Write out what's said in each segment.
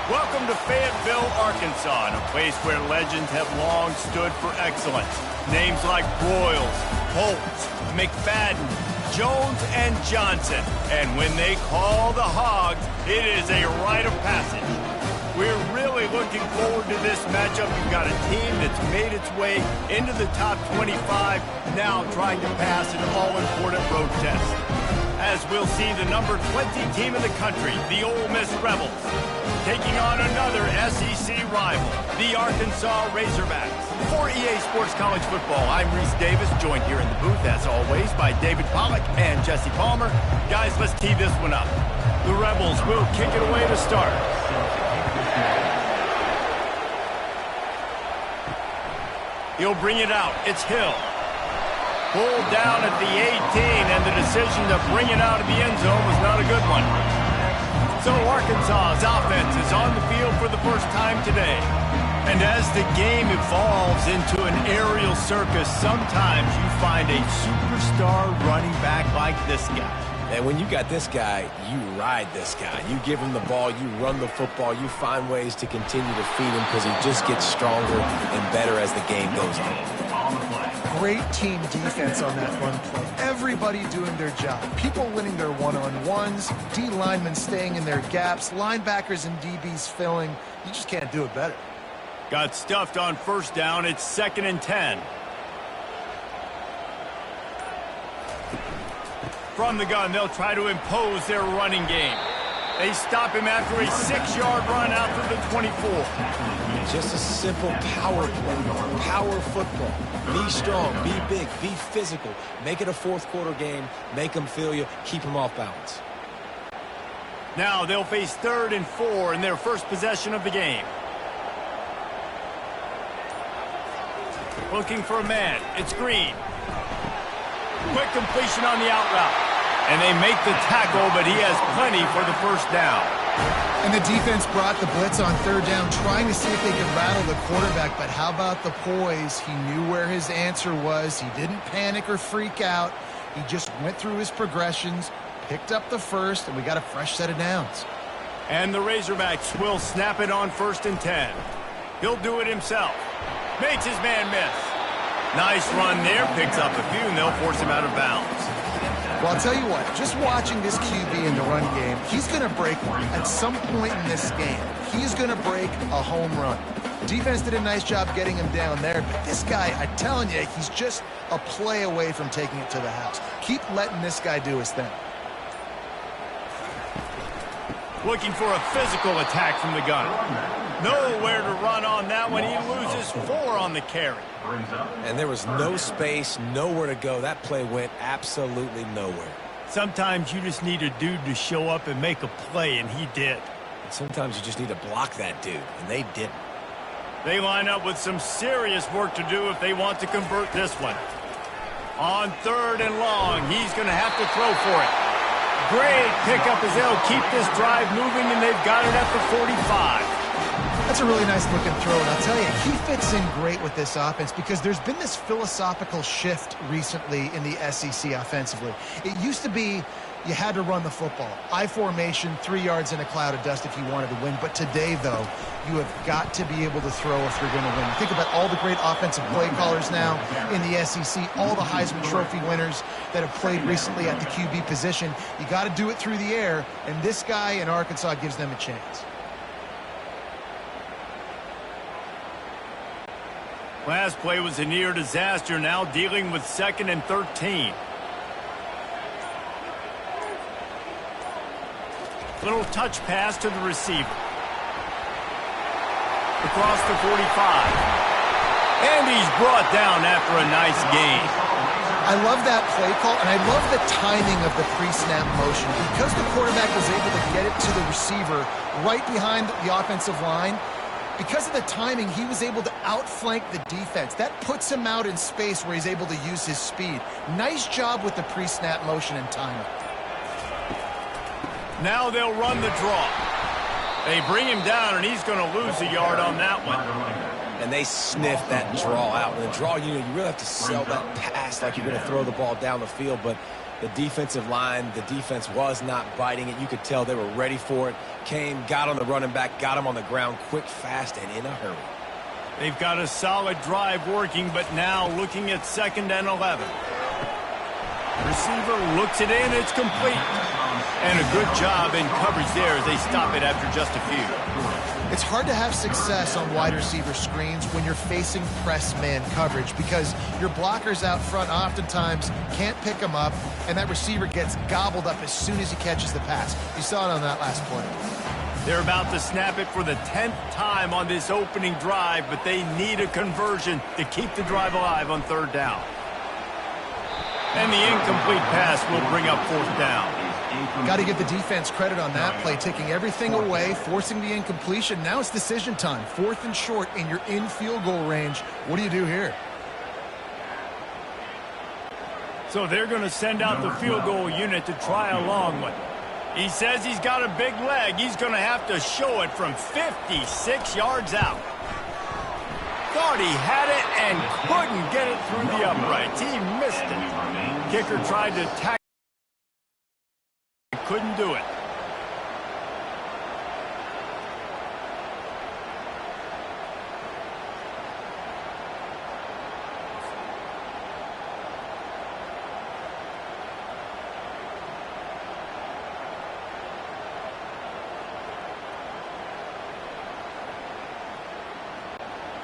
Welcome to Fayetteville, Arkansas, a place where legends have long stood for excellence. Names like Broyles, Holtz, McFadden, Jones, and Johnson. And when they call the Hogs, it is a rite of passage. We're really looking forward to this matchup. You've got a team that's made its way into the top 25, now trying to pass an all-important road test. As we'll see the number 20 team in the country, the Ole Miss Rebels, taking on another SEC rival, the Arkansas Razorbacks. For EA Sports College Football, I'm Reese Davis, joined here in the booth, as always, by David Pollack and Jesse Palmer. Guys, let's tee this one up. The Rebels will kick it away to start. He'll bring it out. It's Hill. Pulled down at the 18, and the decision to bring it out of the end zone was not a good one. So Arkansas's offense is on the field for the first time today. And as the game evolves into an aerial circus, sometimes you find a superstar running back like this guy. And when you got this guy, you ride this guy. You give him the ball, you run the football, you find ways to continue to feed him because he just gets stronger and better as the game goes on. Great team defense on that run play. Everybody doing their job. People winning their one-on-ones, D linemen staying in their gaps, linebackers and DBs filling. You just can't do it better. Got stuffed on first down. It's 2nd and 10. From the gun, they'll try to impose their running game. They stop him after a 6-yard run out to the 24. Just a simple power play, power football. Be strong, be big, be physical. Make it a fourth-quarter game. Make them feel you. Keep them off balance. Now they'll face 3rd and 4 in their first possession of the game. Looking for a man. It's Green. Quick completion on the out route. And they make the tackle, but he has plenty for the first down. And the defense brought the blitz on 3rd down, trying to see if they could rattle the quarterback. But how about the poise? He knew where his answer was. He didn't panic or freak out. He just went through his progressions, picked up the first, and we got a fresh set of downs. And the Razorbacks will snap it on 1st and 10. He'll do it himself. Makes his man miss. Nice run there. Picks up a few, and they'll force him out of bounds. Well, I'll tell you what, just watching this QB in the run game, he's going to break one. At some point in this game, he's going to break a home run. Defense did a nice job getting him down there, but this guy, I'm telling you, he's just a play away from taking it to the house. Keep letting this guy do his thing. Looking for a physical attack from the gun. Nowhere to run on that one. He loses 4 on the carry. And there was no space, nowhere to go. That play went absolutely nowhere. Sometimes you just need a dude to show up and make a play, and he did. And sometimes you just need to block that dude, and they didn't. They line up with some serious work to do if they want to convert this one. On 3rd and long, he's going to have to throw for it. Great pickup as they'll keep this drive moving, and they've got it at the 45. That's a really nice looking throw, and I'll tell you, he fits in great with this offense because there's been this philosophical shift recently in the SEC offensively. It used to be you had to run the football. I formation, 3 yards in a cloud of dust if you wanted to win. But today, though, you have got to be able to throw if you're going to win. Think about all the great offensive play callers now in the SEC, all the Heisman Trophy winners that have played recently at the QB position. You got to do it through the air, and this guy in Arkansas gives them a chance. Last play was a near disaster, now dealing with 2nd and 13. Little touch pass to the receiver. Across the 45. And he's brought down after a nice gain. I love that play call, and I love the timing of the pre-snap motion. Because the quarterback was able to get it to the receiver right behind the offensive line, because of the timing, he was able to outflank the defense. That puts him out in space where he's able to use his speed. Nice job with the pre-snap motion and timing. Now they'll run the draw. They bring him down, and he's going to lose a yard on that one. And they sniff that draw out. And the draw, you really have to sell that pass like you're going to throw the ball down the field. But The defensive line, the defense was not biting it. You could tell they were ready for it. Came, got on the running back, got him on the ground quick, fast, and in a hurry. They've got a solid drive working, but now looking at 2nd and 11. Receiver looks it in, it's complete. And a good job in coverage there as they stop it after just a few. It's hard to have success on wide receiver screens when you're facing press man coverage because your blockers out front oftentimes can't pick them up, and that receiver gets gobbled up as soon as he catches the pass. You saw it on that last play. They're about to snap it for the 10th time on this opening drive, but they need a conversion to keep the drive alive on 3rd down. And the incomplete pass will bring up 4th down. Got to give the defense credit on that play, taking everything away, forcing the incompletion. Now it's decision time. 4th and short, and you're in field goal range. What do you do here? So they're going to send out the field goal unit to try a long one. He says he's got a big leg. He's going to have to show it from 56 yards out. Thought he had it and couldn't get it through the uprights. He missed it. Kicker tried to tackle. Couldn't do it.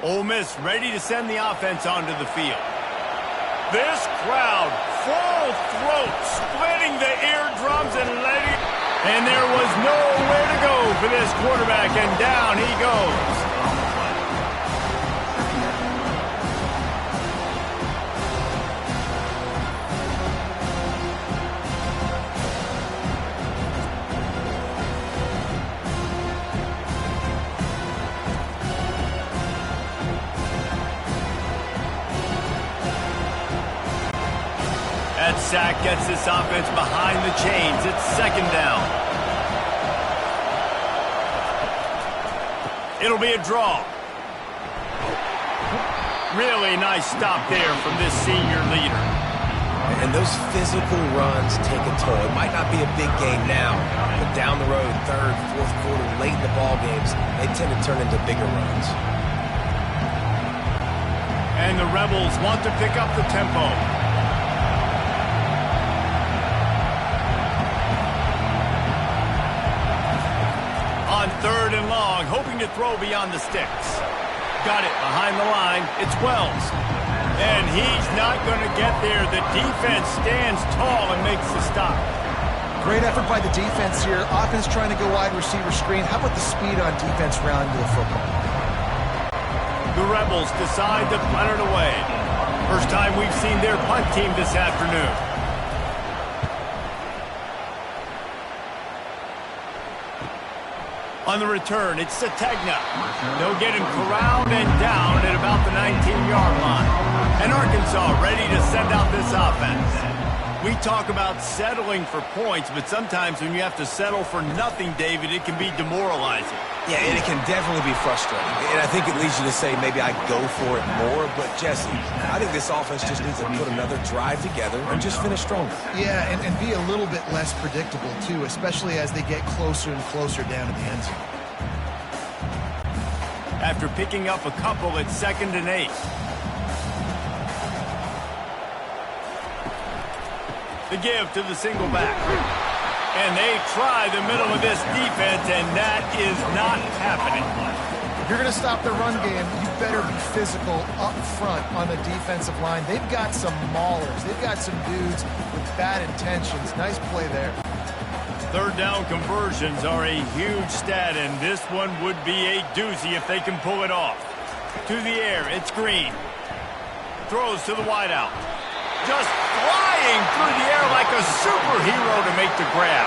Ole Miss ready to send the offense onto the field. This crowd, full throat, splitting the eardrums and letting... And there was nowhere to go for this quarterback, and down he goes. That sack gets this offense behind the chains. It's 2nd down. It'll be a draw. Really nice stop there from this senior leader. And those physical runs take a toll. It might not be a big game now, but down the road, 3rd, 4th quarter, late in the ball games, they tend to turn into bigger runs. And the Rebels want to pick up the tempo. On 3rd and long, hoping to throw beyond the sticks. Got it behind the line. It's Wells. And he's not going to get there. The defense stands tall and makes the stop. Great effort by the defense here. Offense trying to go wide receiver screen. How about the speed on defense rounding to the football? The Rebels decide to punt it away. First time we've seen their punt team this afternoon. On the return, it's Sategna. They'll get him corralled and down at about the 19-yard line. And Arkansas ready to send out this offense. We talk about settling for points, but sometimes when you have to settle for nothing, David, it can be demoralizing. Yeah, and it can definitely be frustrating. And I think it leads you to say maybe I go for it more. But, Jesse, I think this offense just needs to put another drive together and just finish stronger. Yeah, and be a little bit less predictable, too, especially as they get closer and closer down to the end zone. After picking up a couple at 2nd and 8. The give to the single back. And they try the middle of this defense, and that is not happening. If you're going to stop the run game, you better be physical up front on the defensive line. They've got some maulers. They've got some dudes with bad intentions. Nice play there. 3rd down conversions are a huge stat, and this one would be a doozy if they can pull it off. To the air, it's Green. Throws to the wideout. Just flying through the air like a superhero to make the grab.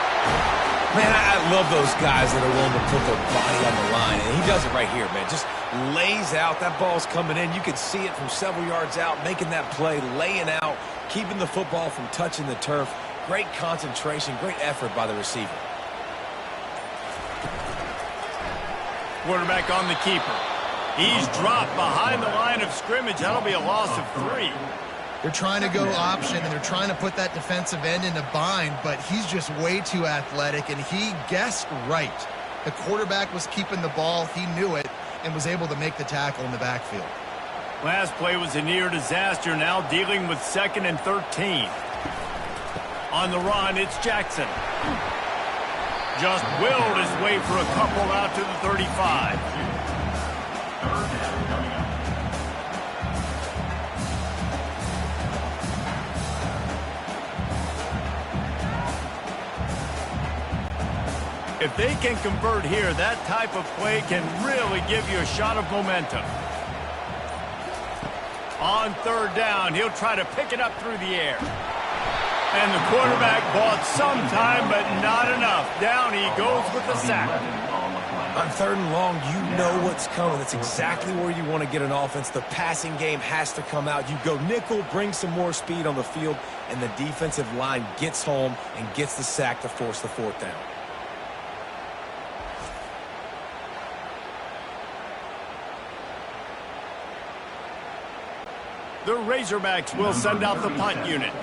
Man, I love those guys that are willing to put their body on the line, and he does it right here, man. Just lays out. That ball's coming in. You can see it from several yards out, making that play, laying out, keeping the football from touching the turf. Great concentration, great effort by the receiver. Quarterback on the keeper. He's dropped behind the line of scrimmage. That'll be a loss of 3. They're trying to go option, and they're trying to put that defensive end in a bind, but he's just way too athletic, and he guessed right. The quarterback was keeping the ball. He knew it and was able to make the tackle in the backfield. Last play was a near disaster, now dealing with 2nd and 13. On the run, it's Jackson. Just willed his way for a couple out to the 35. If they can convert here, that type of play can really give you a shot of momentum. On 3rd down, he'll try to pick it up through the air. And the quarterback bought some time, but not enough. Down he goes with the sack. On 3rd and long, you know what's coming. That's exactly where you want to get an offense. The passing game has to come out. You go nickel, bring some more speed on the field, and the defensive line gets home and gets the sack to force the 4th down. The Razorbacks will send out the punt unit.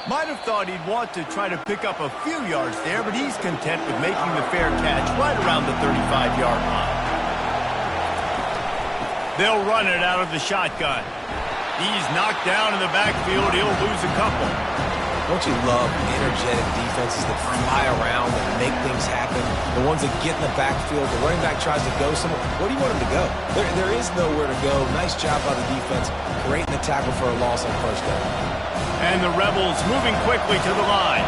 Might have thought he'd want to try to pick up a few yards there, but he's content with making the fair catch right around the 35-yard line. They'll run it out of the shotgun. He's knocked down in the backfield. He'll lose a couple. Don't you love energetic defenses that fly around and make things happen? The ones that get in the backfield, the running back tries to go somewhere. Where do you want him to go? There is nowhere to go. Nice job by the defense, creating the tackle for a loss on 1st down. And the Rebels moving quickly to the line.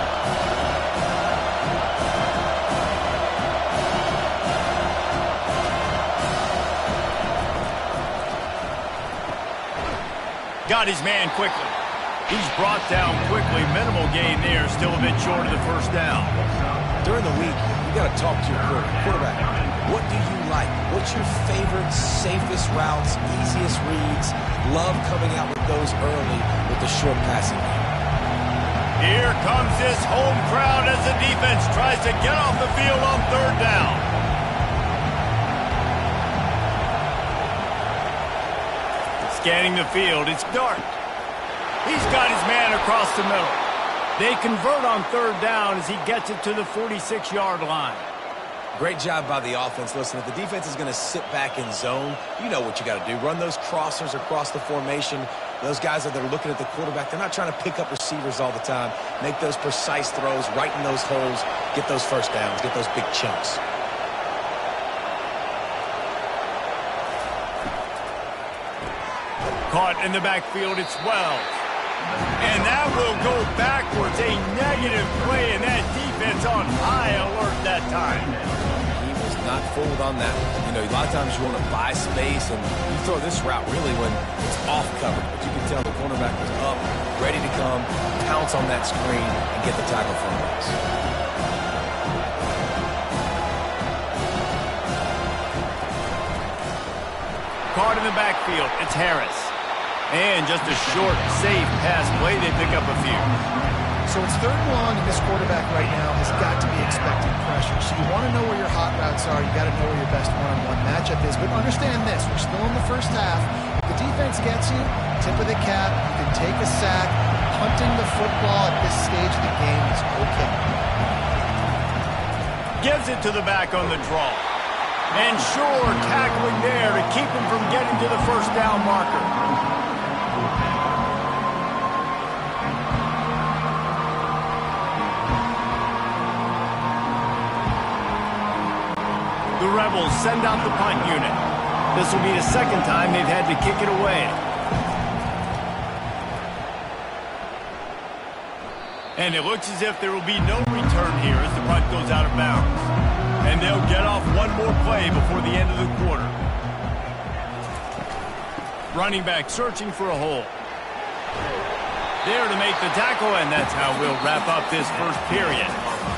Got his man quickly. He's brought down quickly. Minimal gain there. Still a bit short of the 1st down. During the week, you got to talk to your quarterback. What do you like? What's your favorite, safest routes, easiest reads? Love coming out with those early with the short passing game. Here comes this home crowd as the defense tries to get off the field on 3rd down. Scanning the field, it's dark. He's got his man across the middle. They convert on 3rd down as he gets it to the 46-yard line. Great job by the offense. Listen, if the defense is going to sit back in zone, you know what you got to do. Run those crossers across the formation. Those guys that are looking at the quarterback, they're not trying to pick up receivers all the time. Make those precise throws, right in those holes, get those 1st downs, get those big chunks. Caught in the backfield, it's Wells. And that will go backwards. A negative play, and that defense on high alert that time. He was not fooled on that. You know, a lot of times you want to buy space, and you throw this route really when it's off cover. But you can tell the cornerback was up, ready to come, pounce on that screen, and get the tackle for a loss. Caught in the backfield, it's Harris. And just a short, safe pass play. They pick up a few. So it's 3rd and long, and this quarterback right now has got to be expecting pressure. So you want to know where your hot routes are. You got to know where your best one-on-one matchup is. But understand this: we're still in the 1st half. If the defense gets you, tip of the cap. You can take a sack. Punting the football at this stage of the game is okay. Gives it to the back on the draw. And sure, tackling there to keep him from getting to the 1st down marker. The Rebels send out the punt unit. This will be the 2nd time they've had to kick it away. And it looks as if there will be no return here as the punt goes out of bounds. And they'll get off one more play before the end of the quarter. Running back searching for a hole. There to make the tackle, and that's how we'll wrap up this 1st period.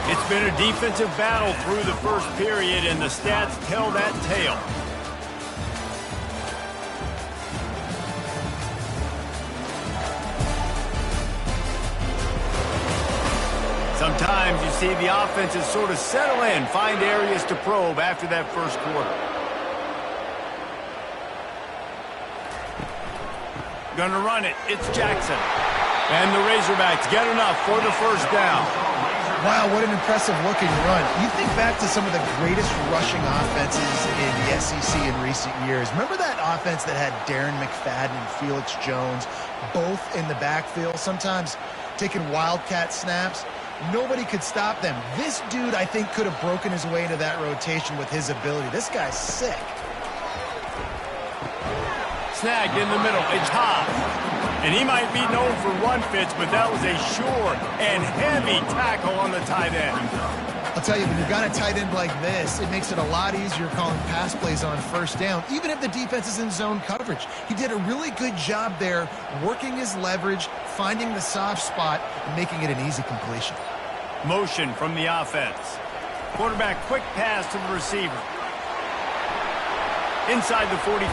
It's been a defensive battle through the 1st period, and the stats tell that tale. Sometimes times you see the offenses sort of settle in, find areas to probe after that first quarter. Gonna run it. It's Jackson. And the Razorbacks get enough for the first down. Wow, what an impressive looking run. You think back to some of the greatest rushing offenses in the SEC in recent years. Remember that offense that had Darren McFadden and Felix Jones both in the backfield, sometimes taking wildcat snaps? Nobody could stop them. This dude, I think, could have broken his way into that rotation with his ability. This guy's sick. Snagged in the middle. It's Hobbs. And he might be known for run fits, but that was a sure and heavy tackle on the tight end. I'll tell you, when you've got a tight end like this, it makes it a lot easier calling pass plays on first down, even if the defense is in zone coverage. He did a really good job there, working his leverage, finding the soft spot, and making it an easy completion. Motion from the offense. Quarterback quick pass to the receiver. Inside the 45.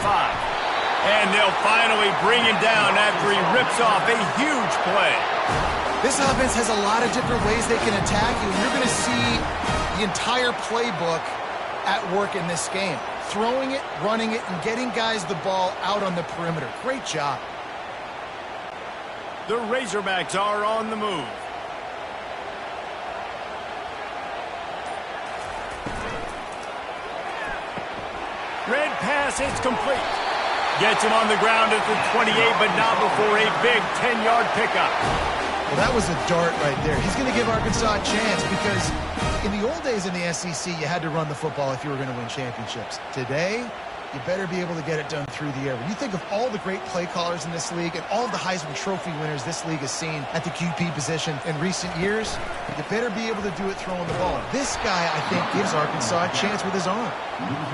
And they'll finally bring him down after he rips off a huge play. This offense has a lot of different ways they can attack you, and you're going to see the entire playbook at work in this game. Throwing it, running it, and getting guys the ball out on the perimeter. Great job. The Razorbacks are on the move. Red pass, it's complete. Gets him on the ground at the 28, but not before a big 10-yard pickup. Well, that was a dart right there. He's going to give Arkansas a chance because in the old days in the SEC, you had to run the football if you were going to win championships. Today, you better be able to get it done through the air. When you think of all the great play callers in this league and all of the Heisman Trophy winners this league has seen at the QB position in recent years, you better be able to do it throwing the ball. This guy, I think, gives Arkansas a chance with his arm.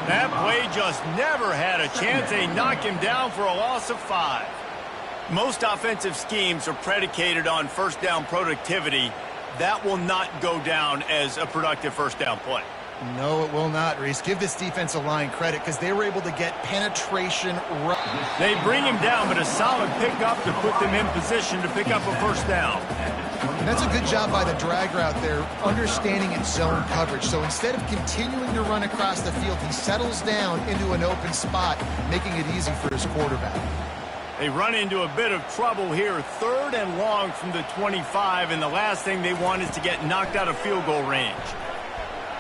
That play just never had a chance. They knock him down for a loss of 5. Most offensive schemes are predicated on first down productivity. That will not go down as a productive first down play. No, it will not, Reese. Give this defensive line credit because they were able to get penetration right. They bring him down, but a solid pickup to put them in position to pick up a first down. And that's a good job by the drag route there, understanding its zone coverage. So instead of continuing to run across the field, he settles down into an open spot, making it easy for his quarterback. They run into a bit of trouble here, 3rd and long from the 25, and the last thing they want is to get knocked out of field goal range.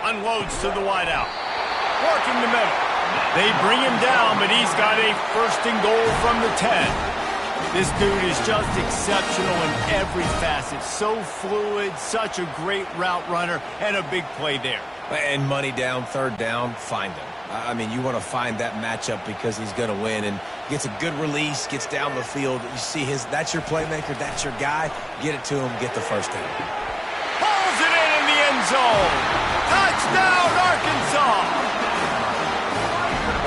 Unloads to the wideout. Working the middle. They bring him down, but he's got a 1st and goal from the 10. This dude is just exceptional in every facet. So fluid, such a great route runner, and a big play there. And money down, 3rd down, find him. I mean, you want to find that matchup because he's going to win and gets a good release, gets down the field. You see that's your playmaker, that's your guy. Get it to him, get the first down. Pulls it in the end zone. Touchdown, Arkansas!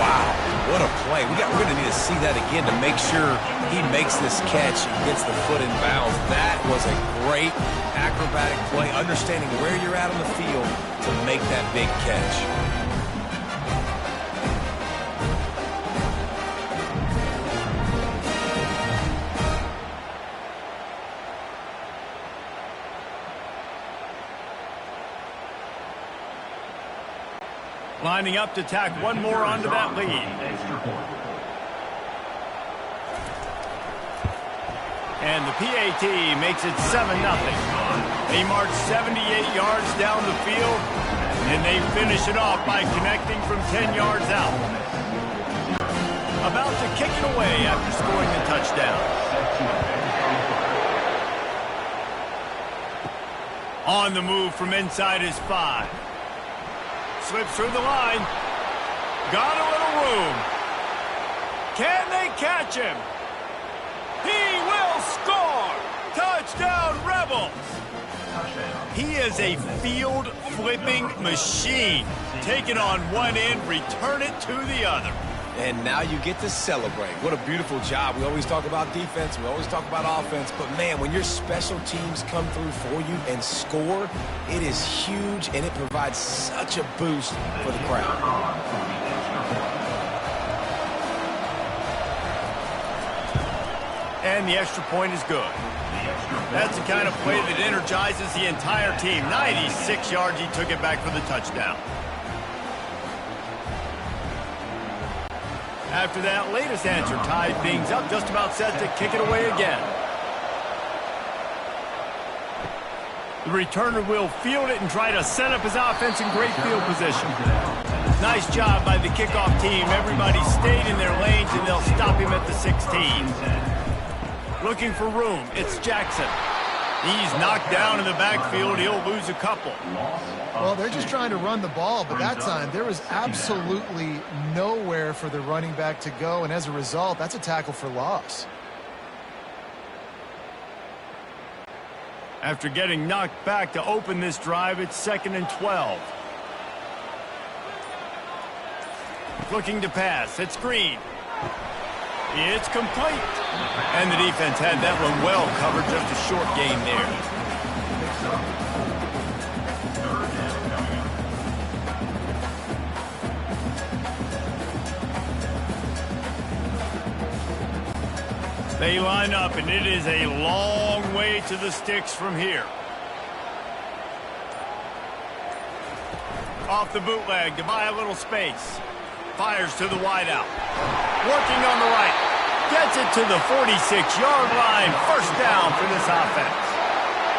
Wow, what a play. We're going to need to see that again to make sure he makes this catch and gets the foot in bounds. That was a great acrobatic play, understanding where you're at on the field to make that big catch. Lining up to tack one more onto that lead. And the PAT makes it 7-0. They march 78 yards down the field, and they finish it off by connecting from 10 yards out. About to kick it away after scoring the touchdown. On the move from inside his 5. Slips through the line. Got a little room. Can they catch him? He will score! Touchdown, Rebels! He is a field-flipping machine. Take it on one end, return it to the other. And now you get to celebrate. What a beautiful job. We always talk about defense. We always talk about offense. But, man, when your special teams come through for you and score, it is huge, and it provides such a boost for the crowd. And the extra point is good. That's the kind of play that energizes the entire team. 96 yards, he took it back for the touchdown. After that latest answer tied things up, just about set to kick it away again. The returner will field it and try to set up his offense in great field position. Nice job by the kickoff team. Everybody stayed in their lanes, and they'll stop him at the 16. Looking for room. It's Jackson. He's knocked down in the backfield. He'll lose a couple. Well, they're just trying to run the ball, but that time there was absolutely nowhere for the running back to go, and as a result, that's a tackle for loss. After getting knocked back to open this drive, it's 2nd and 12. Looking to pass. It's Green. It's complete. And the defense had that one well covered. Just a short gain there. They line up, and it is a long way to the sticks from here. Off the bootleg to buy a little space. Fires to the wideout. Working on the right. Gets it to the 46-yard line. First down for this offense.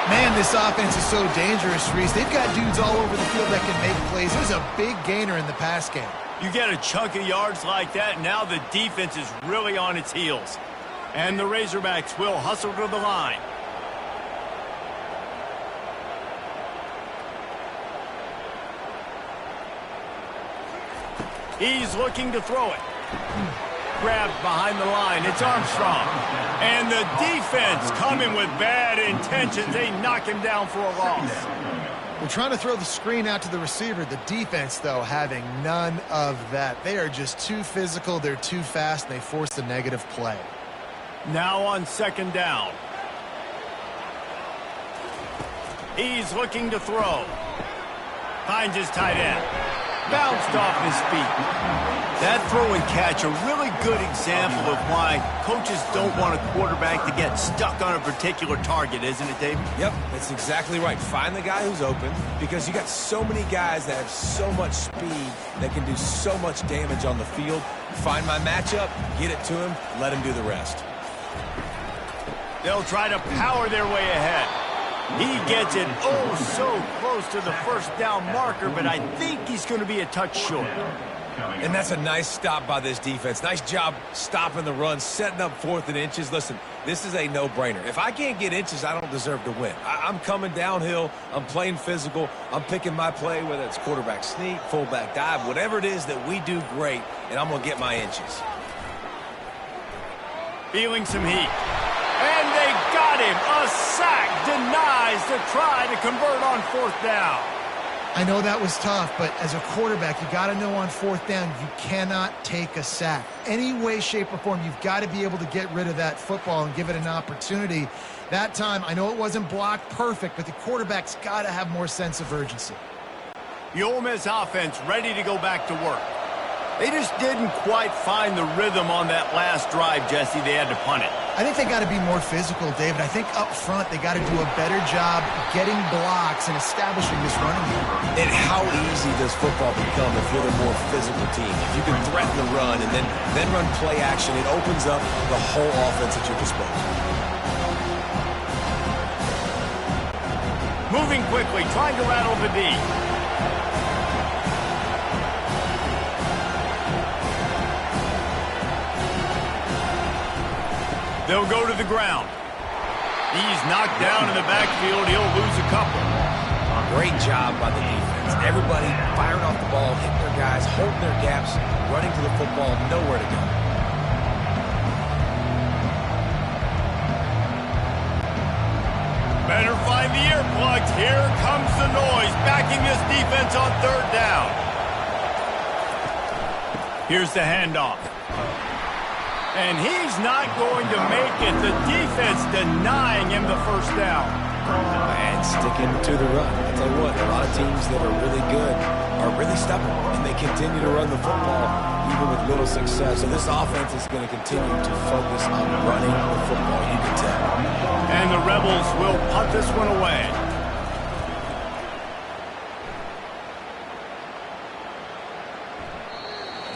Man, this offense is so dangerous, Reese. They've got dudes all over the field that can make plays. There's a big gainer in the pass game. You get a chunk of yards like that, now the defense is really on its heels. And the Razorbacks will hustle to the line. He's looking to throw it. Grabbed behind the line. It's Armstrong. And the defense coming with bad intentions. They knock him down for a loss. We're trying to throw the screen out to the receiver. The defense, though, having none of that. They are just too physical. They're too fast, and they force a negative play. Now on 2nd down. He's looking to throw. Finds his tight end. Bounced off his feet. That throw and catch, a really good example of why coaches don't want a quarterback to get stuck on a particular target, isn't it, David? Yep, that's exactly right. Find the guy who's open, because you got so many guys that have so much speed that can do so much damage on the field. Find my matchup, get it to him, let him do the rest. They'll try to power their way ahead. He gets it so close to the first down marker, but I think he's going to be a touch short. And that's a nice stop by this defense. Nice job stopping the run, setting up 4th and inches. Listen, this is a no-brainer. If I can't get inches, I don't deserve to win. I'm coming downhill. I'm playing physical. I'm picking my play, whether it's quarterback sneak, fullback dive, whatever it is that we do great, and I'm going to get my inches. Feeling some heat. And they got him. A sack denies the try to convert on 4th down. I know that was tough, but as a quarterback, you got to know on 4th down, you cannot take a sack. Any way, shape, or form, you've got to be able to get rid of that football and give it an opportunity. That time, I know it wasn't blocked perfect, but the quarterback's got to have more sense of urgency. The Ole Miss offense ready to go back to work. They just didn't quite find the rhythm on that last drive, Jesse. They had to punt it. I think they got to be more physical, David. I think up front they got to do a better job getting blocks and establishing this running game. And how easy does football become if you're the more physical team? If you can threaten the run and then run play action, it opens up the whole offense at your disposal. Moving quickly, trying to rattle the D. They'll go to the ground. He's knocked down in the backfield. He'll lose a couple. Great job by the defense. Everybody firing off the ball, hitting their guys, holding their gaps, running to the football, nowhere to go. Better find the earplugs. Here comes the noise, backing this defense on 3rd down. Here's the handoff. And he's not going to make it. The defense denying him the first down. And sticking to the run. I'll tell you what, a lot of teams that are really good are really stubborn, and they continue to run the football even with little success. So this offense is going to continue to focus on running the football, you can tell. And the Rebels will punt this one away.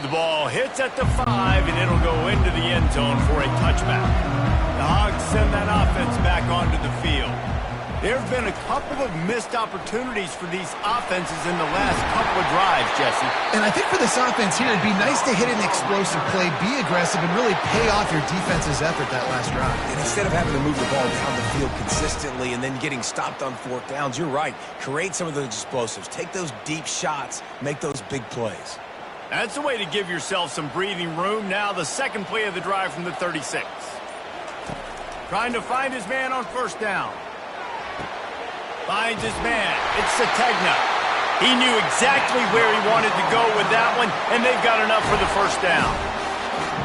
The ball hits at the 5, and it'll go into the end zone for a touchback. The Hogs send that offense back onto the field. There have been a couple of missed opportunities for these offenses in the last couple of drives, Jesse. And I think for this offense here, it'd be nice to hit an explosive play, be aggressive, and really pay off your defense's effort that last drive. And instead of having to move the ball down the field consistently and then getting stopped on fourth downs, you're right. Create some of those explosives. Take those deep shots. Make those big plays. That's the way to give yourself some breathing room. Now the second play of the drive from the 36. Trying to find his man on first down. Finds his man. It's Sategna. He knew exactly where he wanted to go with that one, and they've got enough for the first down.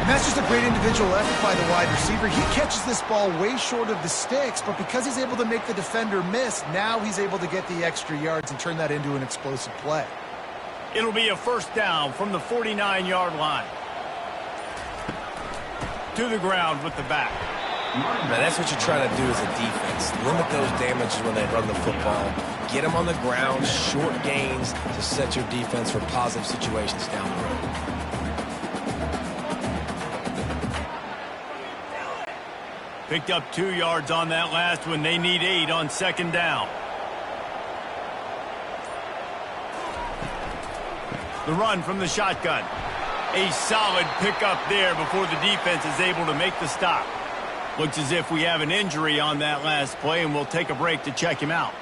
And that's just a great individual effort by the wide receiver. He catches this ball way short of the sticks, but because he's able to make the defender miss, now he's able to get the extra yards and turn that into an explosive play. It'll be a first down from the 49-yard line. To the ground with the back. Now, that's what you try to do as a defense. Limit those damages when they run the football. Get them on the ground, short gains to set your defense for positive situations down the road. Picked up 2 yards on that last one. They need 8 on second down. The run from the shotgun. A solid pickup there before the defense is able to make the stop. Looks as if we have an injury on that last play, and we'll take a break to check him out.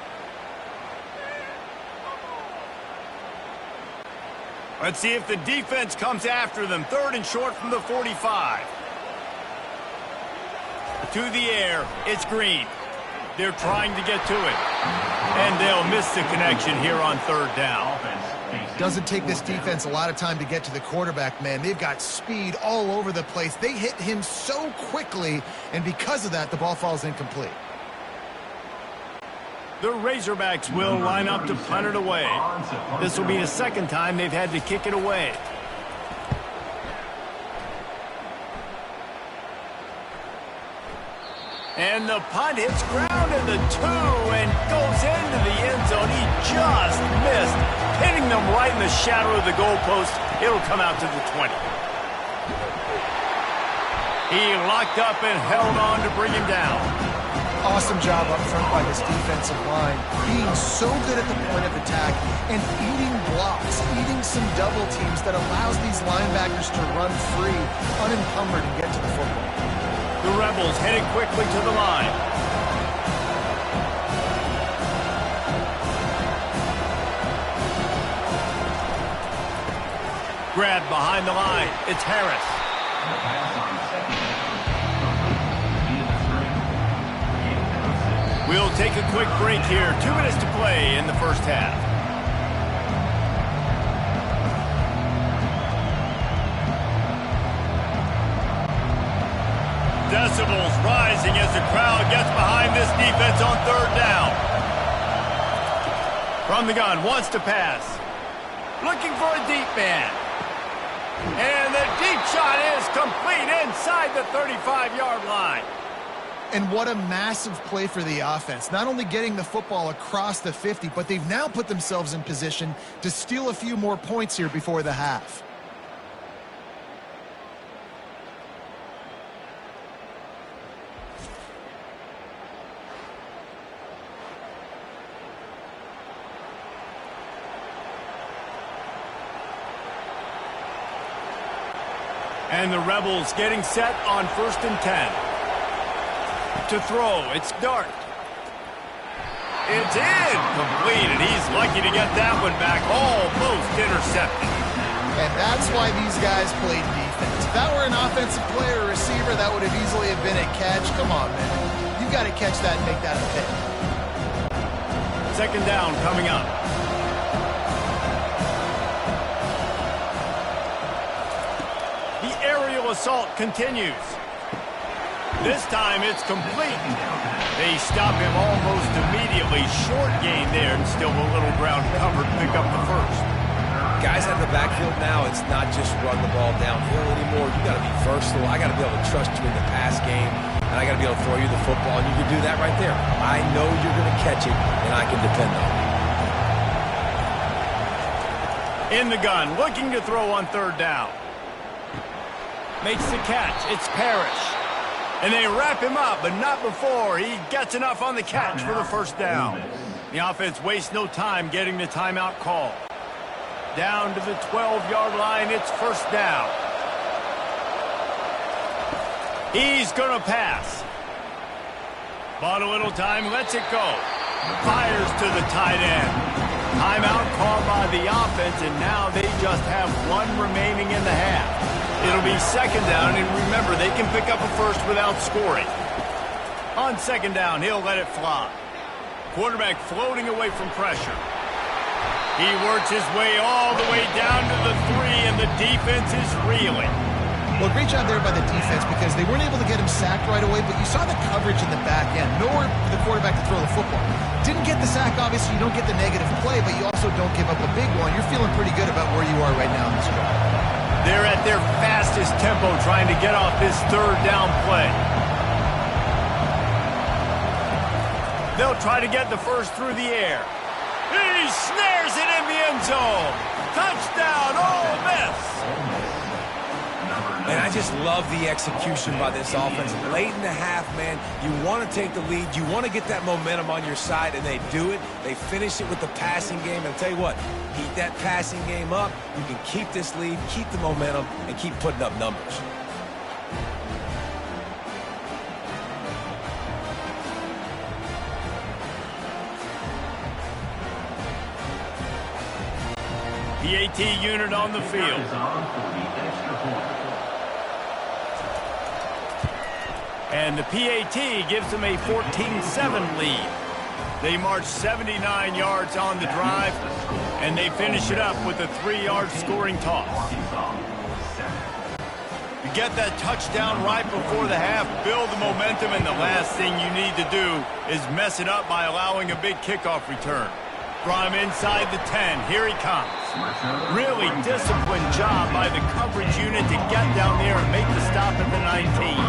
Let's see if the defense comes after them. 3rd and short from the 45. To the air, it's Green. They're trying to get to it. And they'll miss the connection here on 3rd down. Doesn't take this defense a lot of time to get to the quarterback, man. They've got speed all over the place. They hit him so quickly, and because of that, the ball falls incomplete. The Razorbacks will line up to punt it away. This will be the second time they've had to kick it away. And the punt hits ground in the 2 and goes into the end zone. He just missed, hitting them right in the shadow of the goalpost. It'll come out to the 20. He locked up and held on to bring him down. Awesome job up front by this defensive line, being so good at the point of attack and eating blocks, eating some double teams that allows these linebackers to run free, unencumbered, and get to the football. The Rebels heading quickly to the line. Grabbed behind the line. It's Harris. We'll take a quick break here. 2 minutes to play in the first half. Decibels rising as the crowd gets behind this defense on 3rd down. From the gun, wants to pass. Looking for a deep man. And the deep shot is complete inside the 35-yard line. And what a massive play for the offense. Not only getting the football across the 50, but they've now put themselves in position to steal a few more points here before the half. And the Rebels getting set on 1st and 10. To throw, it's Dart. It's incomplete, and he's lucky to get that one back. Almost intercepted. And that's why these guys played defense. If that were an offensive player or receiver, that would have easily have been a catch. Come on, man. You've got to catch that and make that a pick. 2nd down coming up. The aerial assault continues. This time it's complete. They stop him almost immediately. Short gain there, and still a little ground covered. Pick up the first. guys out of the backfield now, it's not just run the ball downhill anymore. You got to be versatile. I got to be able to trust you in the pass game, and I got to be able to throw you the football, and you can do that right there. I know you're going to catch it, and I can depend on it. In the gun, looking to throw on third down. Makes the catch. It's Parrish. And they wrap him up, but not before he gets enough on the catch for the first down. The offense wastes no time getting the timeout call. Down to the 12-yard line, it's first down. He's going to pass. Bought a little time, lets it go. Fires to the tight end. Timeout called by the offense, and now they just have one remaining in the half. It'll be second down, and remember, they can pick up a first without scoring. On second down, he'll let it fly. Quarterback floating away from pressure. He works his way all the way down to the 3, and the defense is reeling. Well, great job there by the defense because they weren't able to get him sacked right away, but you saw the coverage in the back end. Nowhere for the quarterback to throw the football. Didn't get the sack, obviously. You don't get the negative play, but you also don't give up a big one. You're feeling pretty good about where you are right now in this drive. They're at their fastest tempo trying to get off this third down play. They'll try to get the first through the air. He snares it in the end zone. Touchdown, Ole Miss. And I just love the execution by this offense. Late in the half, man, you want to take the lead. You want to get that momentum on your side, and they do it. They finish it with the passing game. And I'll tell you what, keep that passing game up. You can keep this lead, keep the momentum, and keep putting up numbers. PAT unit on the field. And the PAT gives them a 14-7 lead. They march 79 yards on the drive, and they finish it up with a 3-yard scoring toss. You get that touchdown right before the half, build the momentum, and the last thing you need to do is mess it up by allowing a big kickoff return. From inside the 10, here he comes. Really disciplined job by the coverage unit to get down there and make the stop at the 19.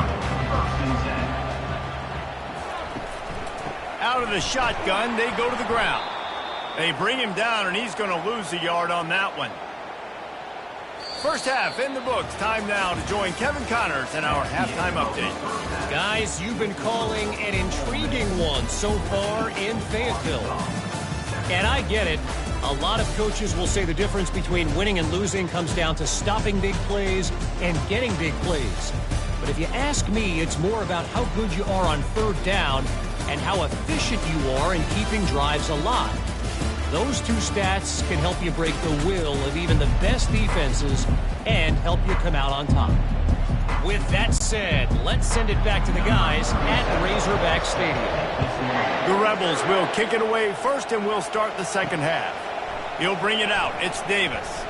Out of the shotgun, they go to the ground. They bring him down, and he's going to lose a yard on that one. First half in the books. Time now to join Kevin Connors in our halftime update. Guys, you've been calling an intriguing one so far in Fayetteville. And I get it. A lot of coaches will say the difference between winning and losing comes down to stopping big plays and getting big plays. But if you ask me, it's more about how good you are on third down and how efficient you are in keeping drives alive. Those two stats can help you break the will of even the best defenses and help you come out on top. With that said, let's send it back to the guys at Razorback Stadium. The Rebels will kick it away first, and we'll start the second half. He'll bring it out. It's Davis.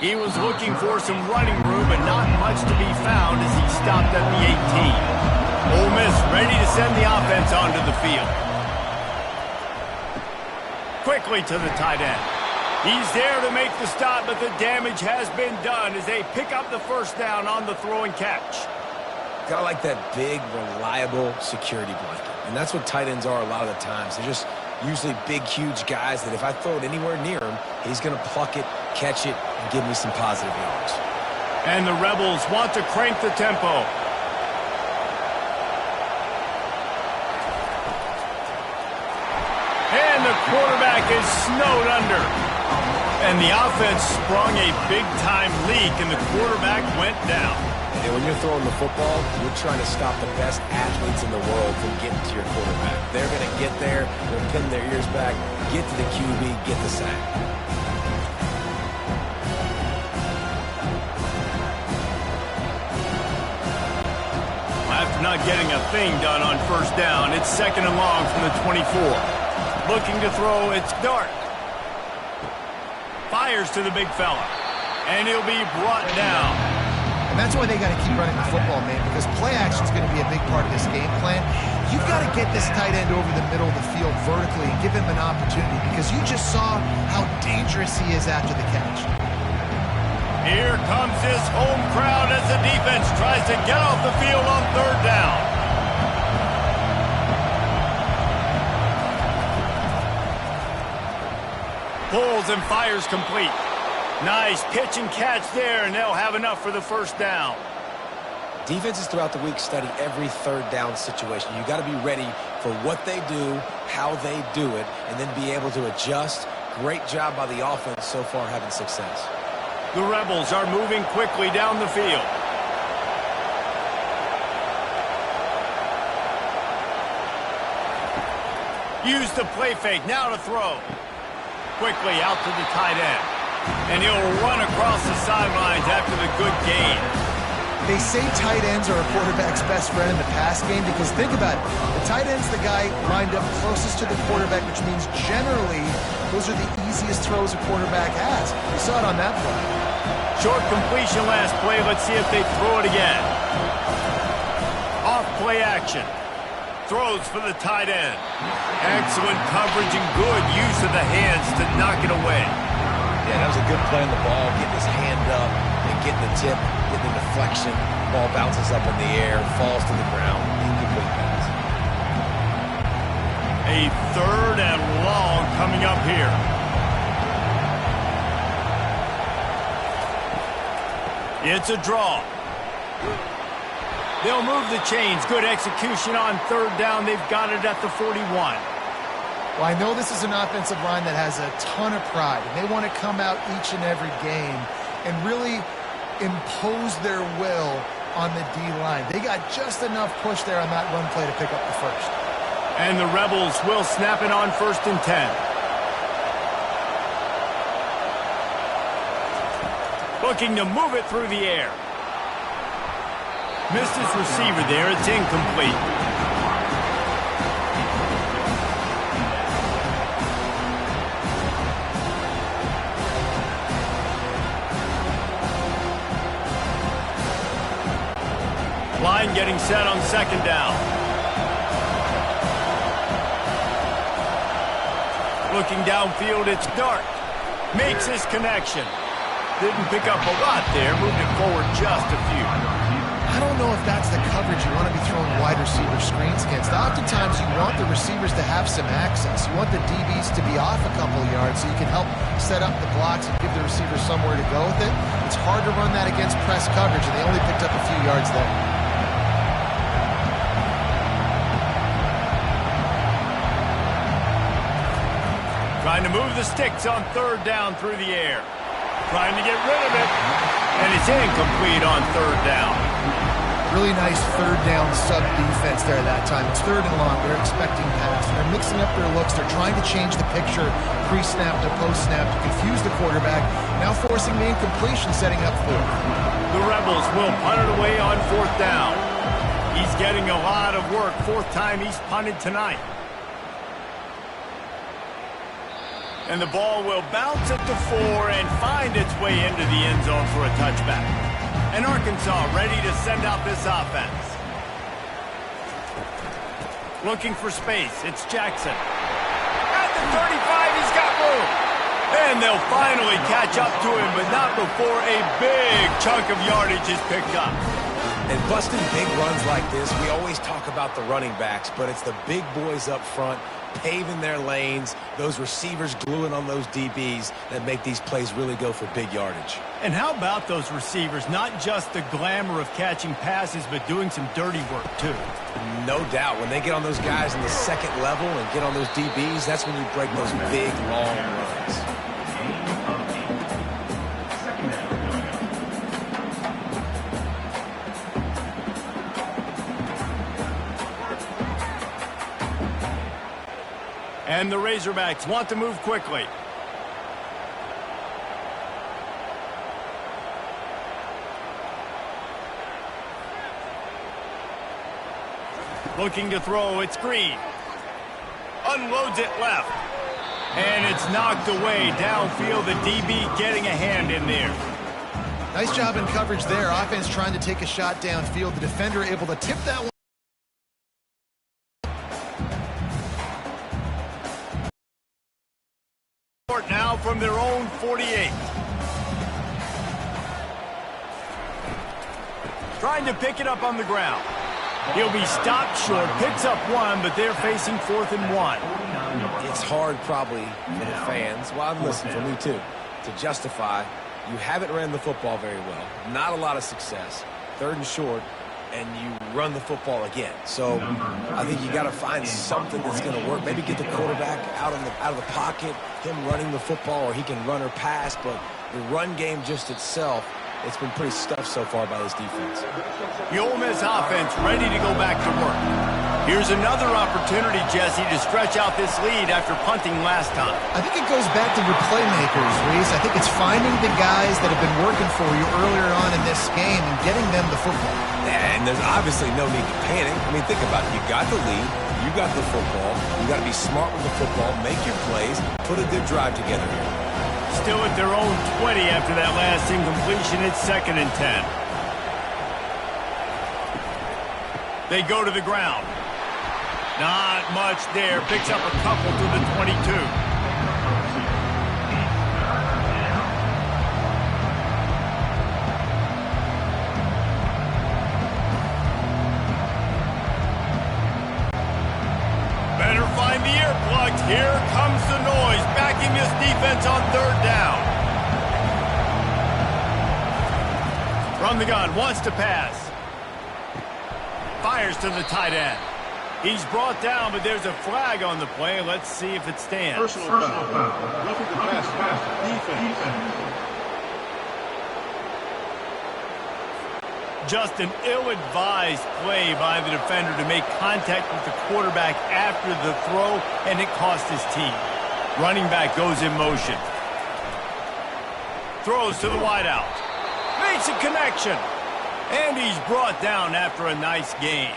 He was looking for some running room, but not much to be found as he stopped at the 18. Ole Miss ready to send the offense onto the field. Quickly to the tight end. He's there to make the stop, but the damage has been done as they pick up the first down on the throw and catch. Got like that big, reliable security blanket. And that's what tight ends are a lot of the times. They're just usually big, huge guys that if I throw it anywhere near him, he's going to pluck it, catch it, and give me some positive yards. And the Rebels want to crank the tempo. And the quarterback is snowed under. And the offense sprung a big-time leak, and the quarterback went down. And when you're throwing the football, you're trying to stop the best athletes in the world from getting to your quarterback. They're going to get there, they'll pin their ears back, get to the QB, get the sack. After not getting a thing done on first down, it's second and long from the 24. Looking to throw, it's Dart. Fires to the big fella, and he'll be brought down. And that's why they got to keep running the football, man, because play action is going to be a big part of this game plan. You've got to get this tight end over the middle of the field vertically and give him an opportunity, because you just saw how dangerous he is after the catch. Here comes this home crowd as the defense tries to get off the field on third down. Pulls and fires complete. Nice pitch and catch there, and they'll have enough for the first down. Defenses throughout the week study every third down situation. You got to be ready for what they do, how they do it, and then be able to adjust. Great job by the offense so far having success. The Rebels are moving quickly down the field. Use the play fake, now to throw. Quickly out to the tight end. And he'll run across the sidelines after the good gain. They say tight ends are a quarterback's best friend in the pass game, because think about it. The tight end's the guy lined up closest to the quarterback, which means generally those are the easiest throws a quarterback has. We saw it on that play. Short completion last play. Let's see if they throw it again. Off play action. Throws for the tight end. Excellent coverage and good use of the hands to knock it away. Yeah, that was a good play on the ball, getting his hand up and getting the tip, getting the deflection. Ball bounces up in the air, falls to the ground. Incomplete pass. A third and long coming up here. It's a draw. They'll move the chains. Good execution on third down. They've got it at the 41. Well, I know this is an offensive line that has a ton of pride, and they want to come out each and every game and really impose their will on the D-line. They got just enough push there on that run play to pick up the first. And the Rebels will snap it on 1st and 10. Looking to move it through the air. Missed his receiver there. It's incomplete. Line getting set on 2nd down. Looking downfield, it's Dart. Makes his connection. Didn't pick up a lot there. Moved it forward just a few. I don't know if that's the coverage you want to be throwing wide receiver screens against. Oftentimes you want the receivers to have some access. You want the DBs to be off a couple yards so you can help set up the blocks and give the receivers somewhere to go with it. It's hard to run that against press coverage, and they only picked up a few yards there. Trying to move the sticks on 3rd down through the air. Trying to get rid of it. And it's incomplete on 3rd down. Really nice 3rd down sub-defense there that time. It's 3rd and long. They're expecting pass. They're mixing up their looks. They're trying to change the picture pre-snap to post-snap to confuse the quarterback. Now forcing the incompletion, setting up 4th. The Rebels will punt it away on 4th down. He's getting a lot of work. 4th time he's punted tonight. And the ball will bounce at the 4 and find its way into the end zone for a touchback. And Arkansas ready to send out this offense. Looking for space. It's Jackson. At the 35, he's got room. And they'll finally catch up to him, but not before a big chunk of yardage is picked up. And busting big runs like this, we always talk about the running backs, but it's the big boys up front paving their lanes, those receivers gluing on those DBs that make these plays really go for big yardage. And how about those receivers? Not just the glamour of catching passes, but doing some dirty work too. No doubt. When they get on those guys in the 2nd level and get on those DBs, that's when you break those big, long runs. And the Razorbacks want to move quickly. Looking to throw, it's Green. Unloads it left. And it's knocked away downfield. The DB getting a hand in there. Nice job in coverage there. Offense trying to take a shot downfield. The defender able to tip that one. Now from their own 48. Trying to pick it up on the ground. He'll be stopped short, picks up one, but they're facing 4th and 1. It's hard probably for the fans, well, listen, for me too, to justify you haven't ran the football very well, not a lot of success, 3rd and short, and you run the football again. So I think you got to find something that's going to work. Maybe get the quarterback out of the pocket, him running the football, or he can run or pass. But the run game just itself, it's been pretty stuffed so far by this defense. The Ole Miss offense ready to go back to work. Here's another opportunity, Jesse, to stretch out this lead after punting last time. I think it goes back to your playmakers, Reese. I think it's finding the guys that have been working for you earlier on in this game and getting them the football. And there's obviously no need to panic. I mean, think about it. You got the lead. You got the football. You got to be smart with the football, make your plays, put a good drive together here. Still at their own 20 after that last incompletion. It's 2nd and 10. They go to the ground. Not much there. Picks up a couple to the 22. Better find the earplugs. Here comes the noise, backing this defense on 3rd down. From the gun, wants to pass. Fires to the tight end. He's brought down, but there's a flag on the play. Let's see if it stands. Personal foul. Roughing the passer. Defense. Just an ill-advised play by the defender to make contact with the quarterback after the throw, and it cost his team. Running back goes in motion. Throws to the wideout. Makes a connection. And he's brought down after a nice gain.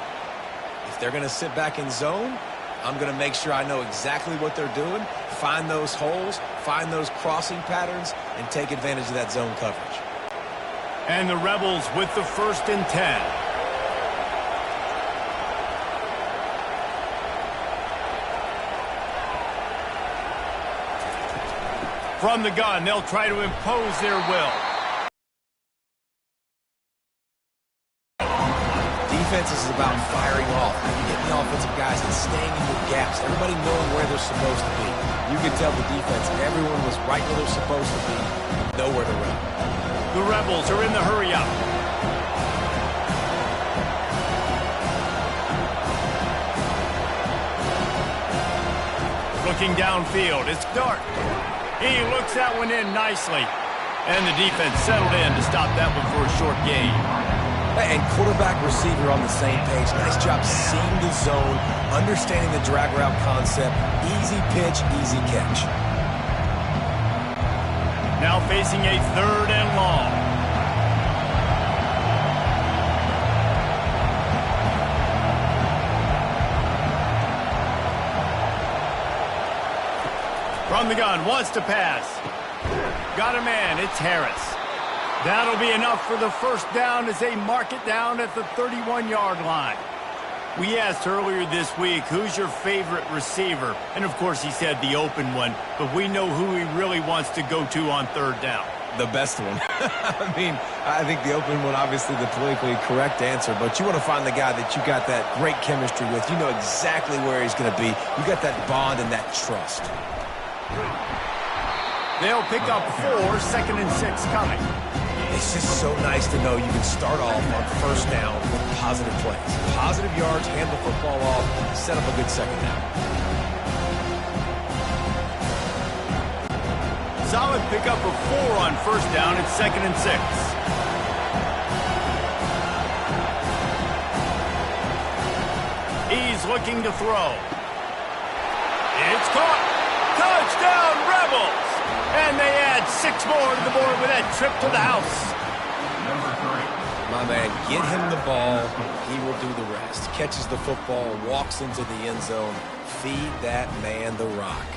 If they're going to sit back in zone, I'm going to make sure I know exactly what they're doing, find those holes, find those crossing patterns, and take advantage of that zone coverage. And the Rebels with the 1st and 10. From the gun, they'll try to impose their will. Defense is about firing off, getting the offensive guys and staying in your gaps, everybody knowing where they're supposed to be. You can tell the defense, everyone was right where they're supposed to be, nowhere to run. The Rebels are in the hurry-up. Looking downfield, it's Dart. He looks that one in nicely. And the defense settled in to stop that one for a short gain. And quarterback, receiver on the same page. Nice job seeing the zone, understanding the drag route concept. Easy pitch, easy catch. Now facing a 3rd and long. From the gun, wants to pass. Got a man, it's Harris. That'll be enough for the 1st down as they mark it down at the 31-yard line. We asked earlier this week, who's your favorite receiver? And, of course, he said the open one, but we know who he really wants to go to on 3rd down. The best one. I mean, I think the open one, obviously the politically correct answer, but you want to find the guy that you got that great chemistry with. You know exactly where he's going to be. You got that bond and that trust. They'll pick up 4, 2nd and 6 coming. It's just so nice to know you can start off on 1st down with positive plays. Positive yards, hand the football off, set up a good 2nd down. Solid pickup of 4 on 1st down. It's 2nd and 6. He's looking to throw. It's caught. Touchdown, Rebels! And they add 6 more to the board with that trip to the house. My man, get him the ball. He will do the rest. Catches the football, walks into the end zone. Feed that man the rock.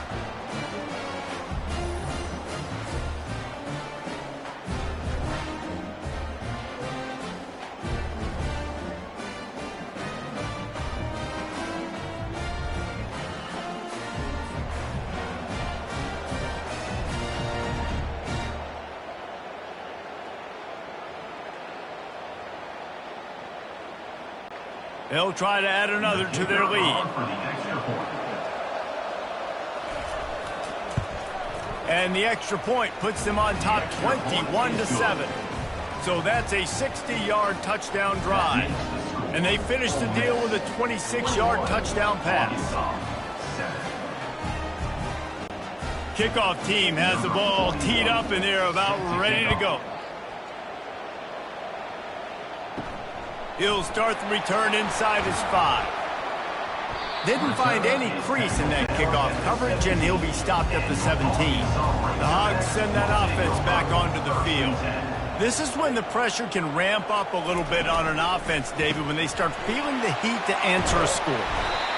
They'll try to add another to their lead. And the extra point puts them on top 21-7. So that's a 60-yard touchdown drive. And they finish the deal with a 26-yard touchdown pass. Kickoff team has the ball teed up and they're about ready to go. He'll start the return inside his 5. Didn't find any crease in that kickoff coverage, and he'll be stopped at the 17. The Hogs send that offense back onto the field. This is when the pressure can ramp up a little bit on an offense, David, when they start feeling the heat to answer a score.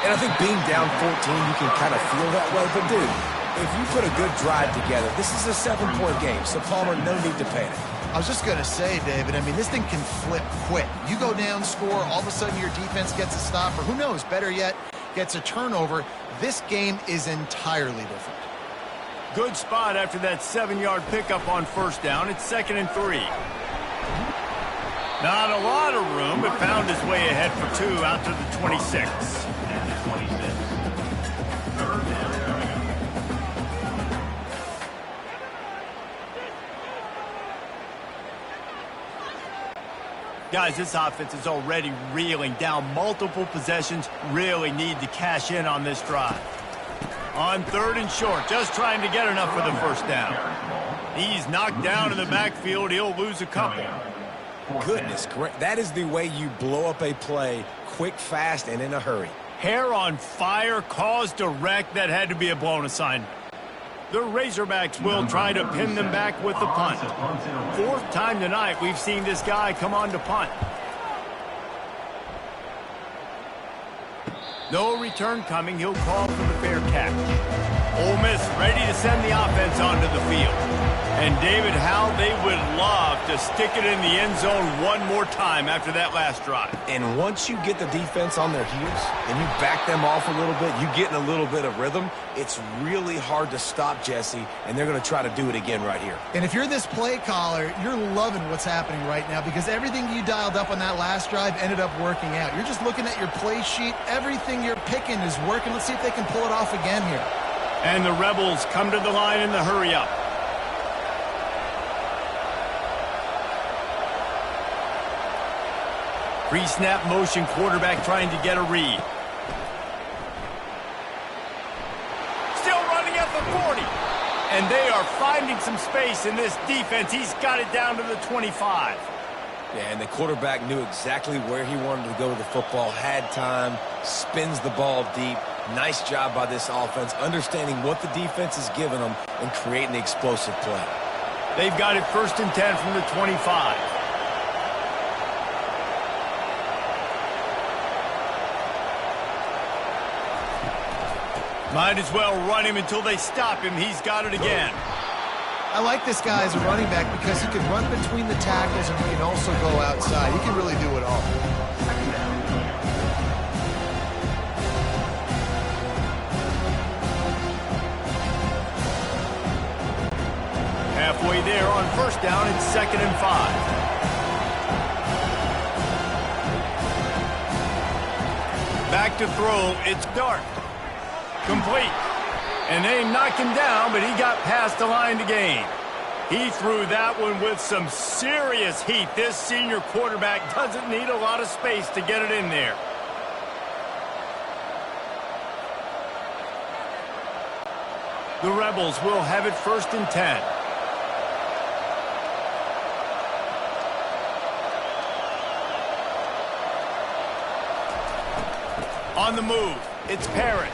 And I think being down 14, you can kind of feel that way. But, dude, if you put a good drive together, this is a 7-point game, so Palmer, no need to panic. I was just going to say, David, I mean, this thing can flip quick. You go down, score, all of a sudden your defense gets a stop, or who knows, better yet, gets a turnover. This game is entirely different. Good spot after that 7-yard pickup on first down. It's 2nd and 3. Not a lot of room, but found his way ahead for 2 out to the 26. Guys, this offense is already reeling down multiple possessions. Really need to cash in on this drive. On 3rd and short, just trying to get enough for the first down. He's knocked down in the backfield. He'll lose a couple. Goodness, correct. That is the way you blow up a play quick, fast, and in a hurry. Hair on fire, caused a wreck. That had to be a blown assignment. The Razorbacks will try to pin them back with the punt. 4th time tonight we've seen this guy come on to punt. No return coming. He'll call for the fair catch. Ole Miss ready to send the offense onto the field. And David, how they would love to stick it in the end zone one more time after that last drive. And once you get the defense on their heels and you back them off a little bit, you get in a little bit of rhythm, it's really hard to stop, Jesse, and they're going to try to do it again right here. And if you're this play caller, you're loving what's happening right now because everything you dialed up on that last drive ended up working out. You're just looking at your play sheet. Everything you're picking is working. Let's see if they can pull it off again here. And the Rebels come to the line in the hurry-up. Pre-snap motion, quarterback trying to get a read. Still running at the 40. And they are finding some space in this defense. He's got it down to the 25. Yeah, and the quarterback knew exactly where he wanted to go with the football, had time, spins the ball deep. Nice job by this offense, understanding what the defense is giving them and creating the explosive play. They've got it 1st and 10 from the 25. Might as well run him until they stop him. He's got it again. I like this guy as a running back because he can run between the tackles and he can also go outside. He can really do it all. Halfway there on first down, it's 2nd and 5. Back to throw, it's Dart. Complete. And they knocked him down, but he got past the line to gain. He threw that one with some serious heat. This senior quarterback doesn't need a lot of space to get it in there. The Rebels will have it 1st and 10. On the move, it's Parrish.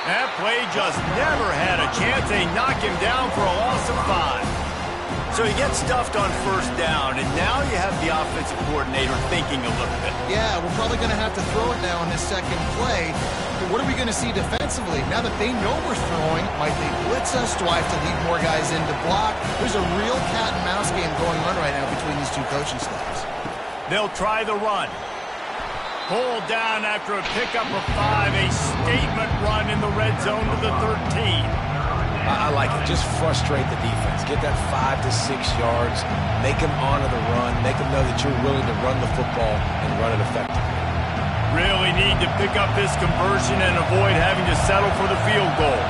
That play just never had a chance. They knock him down for a loss of 5. So he gets stuffed on first down, and now you have the offensive coordinator thinking a little bit. Yeah, we're probably going to have to throw it now on this second play. But what are we going to see defensively? Now that they know we're throwing, might they blitz us? Do I have to leave more guys in to block? There's a real cat and mouse game going on right now between these two coaching staffs. They'll try the run. Pulled down after a pickup of 5, a statement run in the red zone to the 13. I like it. Just frustrate the defense. Get that 5 to 6 yards. Make them honor the run. Make them know that you're willing to run the football and run it effectively. Really need to pick up this conversion and avoid having to settle for the field goal.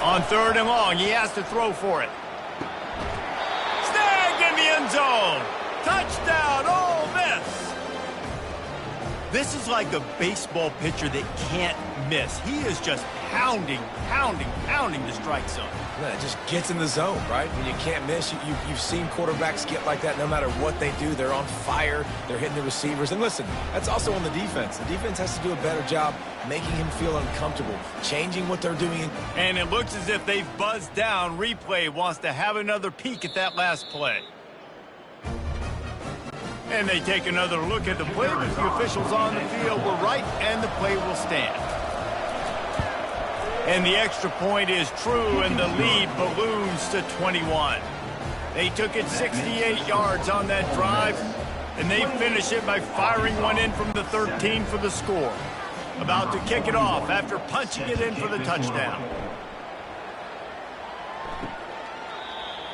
On 3rd and long, he has to throw for it. Snagged in the end zone. Touchdown, Ole Miss. This is like a baseball pitcher that can't miss. He is just pounding the strike zone. Yeah, it just gets in the zone, right? When you can't miss, you've seen quarterbacks get like that no matter what they do. They're on fire. They're hitting the receivers. And listen, that's also on the defense. The defense has to do a better job making him feel uncomfortable, changing what they're doing. And it looks as if they've buzzed down. Replay wants to have another peek at that last play. And they take another look at the play, but the officials on the field were right, and the play will stand. And the extra point is true, and the lead balloons to 21. They took it 68 yards on that drive, and they finish it by firing one in from the 13 for the score. About to kick it off after punching it in for the touchdown.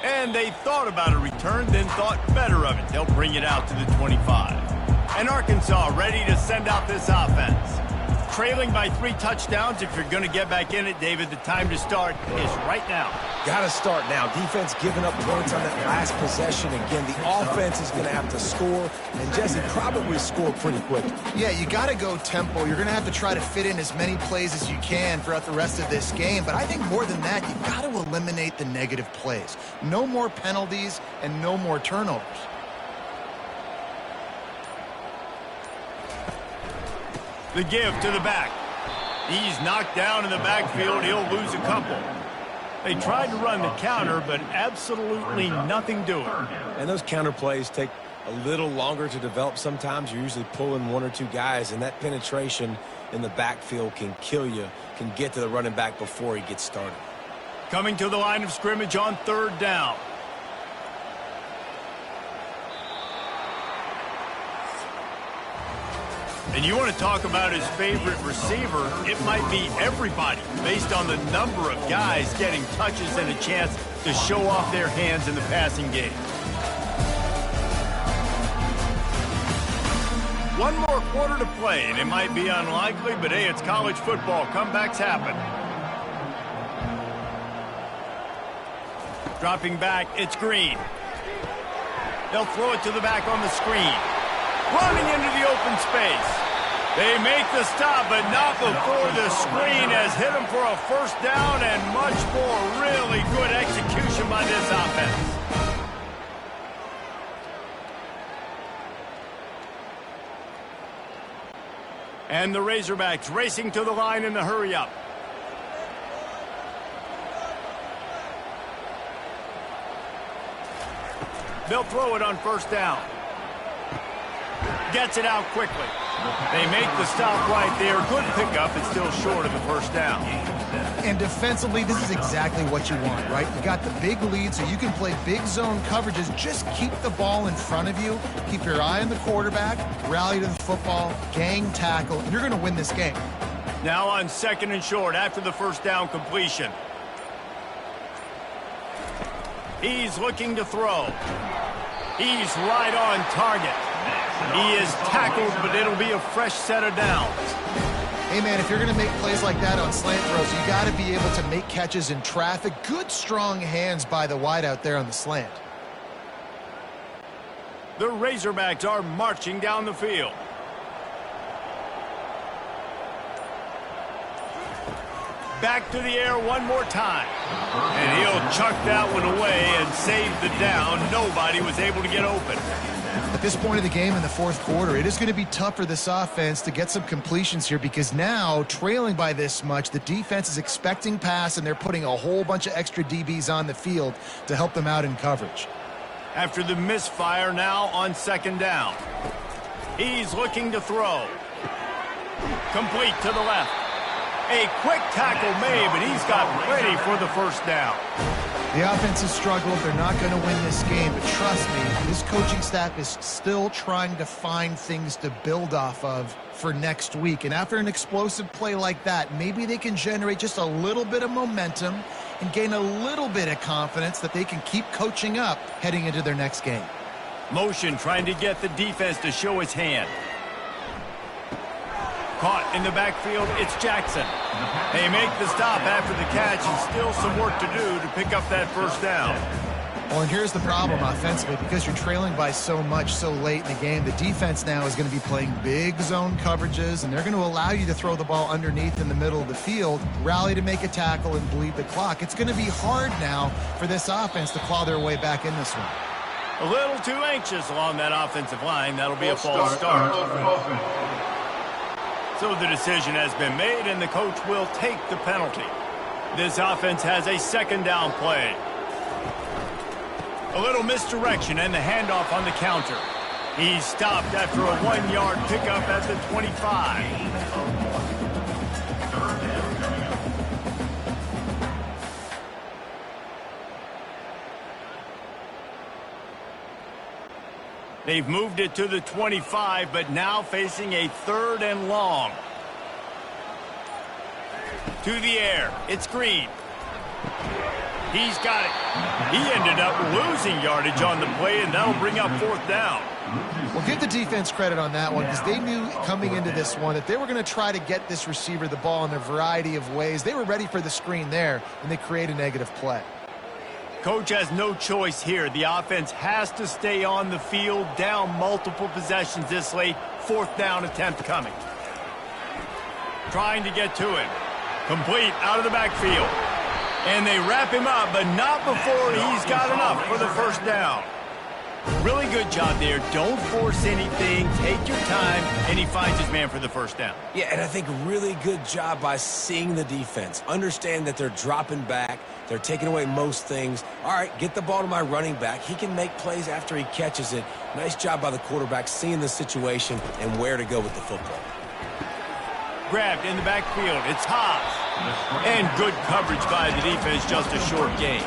And they thought about a return, then thought better of it. They'll bring it out to the 25. And Arkansas ready to send out this offense. Trailing by 3 touchdowns. If you're going to get back in it, David, the time to start is right now. Got to start now. Defense giving up points on that last possession. Again, the offense is going to have to score, and Jesse probably score pretty quick. Yeah, you got to go tempo. You're going to have to try to fit in as many plays as you can throughout the rest of this game. But I think more than that, you got to eliminate the negative plays. No more penalties and no more turnovers. The give to the back. He's knocked down in the backfield. He'll lose a couple. They tried to run the counter, but absolutely nothing doing. And those counter plays take a little longer to develop sometimes. You're usually pulling 1 or 2 guys, and that penetration in the backfield can kill you, can get to the running back before he gets started. Coming to the line of scrimmage on 3rd down. And you want to talk about his favorite receiver, it might be everybody based on the number of guys getting touches and a chance to show off their hands in the passing game. 1 more quarter to play, and it might be unlikely, but hey, it's college football. Comebacks happen. Dropping back, it's Green. They'll throw it to the back on the screen. Running into the open space. They make the stop, but not before the screen has hit them for a 1st down and much more. Really good execution by this offense. And the Razorbacks racing to the line in the hurry-up. They'll throw it on 1st down. Gets it out quickly. They make the stop right there. Good pickup. It's still short of the 1st down. And defensively, this is exactly what you want, right? You got the big lead, so you can play big zone coverages. Just keep the ball in front of you. Keep your eye on the quarterback. Rally to the football. Gang tackle. And you're going to win this game. Now on 2nd and short after the 1st down completion. He's looking to throw. He's right on target. He is tackled, but it'll be a fresh set of downs. Hey, man, if you're going to make plays like that on slant throws, you got to be able to make catches in traffic. Good, strong hands by the wide out there on the slant. The Razorbacks are marching down the field. Back to the air 1 more time. And he'll chuck that one away and save the down. Nobody was able to get open. At this point of the game in the 4th quarter, it is going to be tough for this offense to get some completions here because now, trailing by this much, the defense is expecting pass and they're putting a whole bunch of extra DBs on the field to help them out in coverage. After the misfire, now on 2nd down. He's looking to throw. Complete to the left. A quick tackle made, but he's got plenty for the 1st down. The offense has struggled. They're not going to win this game, but trust me, this coaching staff is still trying to find things to build off of for next week. And after an explosive play like that, maybe they can generate just a little bit of momentum and gain a little bit of confidence that they can keep coaching up heading into their next game. Motion trying to get the defense to show his hand. Caught in the backfield, it's Jackson. They make the stop after the catch, and still some work to do to pick up that first down. Well, and here's the problem offensively. Because you're trailing by so much so late in the game, the defense now is going to be playing big zone coverages, and they're going to allow you to throw the ball underneath in the middle of the field, rally to make a tackle, and bleed the clock. It's going to be hard now for this offense to claw their way back in this one. A little too anxious along that offensive line. That'll be a false start. So the decision has been made, and the coach will take the penalty. This offense has a second down play. A little misdirection and the handoff on the counter. He's stopped after a 1-yard pickup at the 25. They've moved it to the 25, but now facing a 3rd and long. To the air, it's Green. He's got it. He ended up losing yardage on the play, and that'll bring up 4th down. Well, give the defense credit on that one, because they knew coming into this one that they were going to try to get this receiver the ball in a variety of ways. They were ready for the screen there, and they create a negative play. Coach has no choice here. The offense has to stay on the field, down multiple possessions this late. 4th down attempt coming. Trying to get to him. Complete out of the backfield. And they wrap him up, but not before he's got enough for the first down. Really good job there. Don't force anything. Take your time, and he finds his man for the first down. Yeah, and I think really good job by seeing the defense. Understand that they're dropping back. They're taking away most things. All right, get the ball to my running back. He can make plays after he catches it. Nice job by the quarterback seeing the situation and where to go with the football. Grabbed in the backfield. It's Haas. And good coverage by the defense, just a short gain.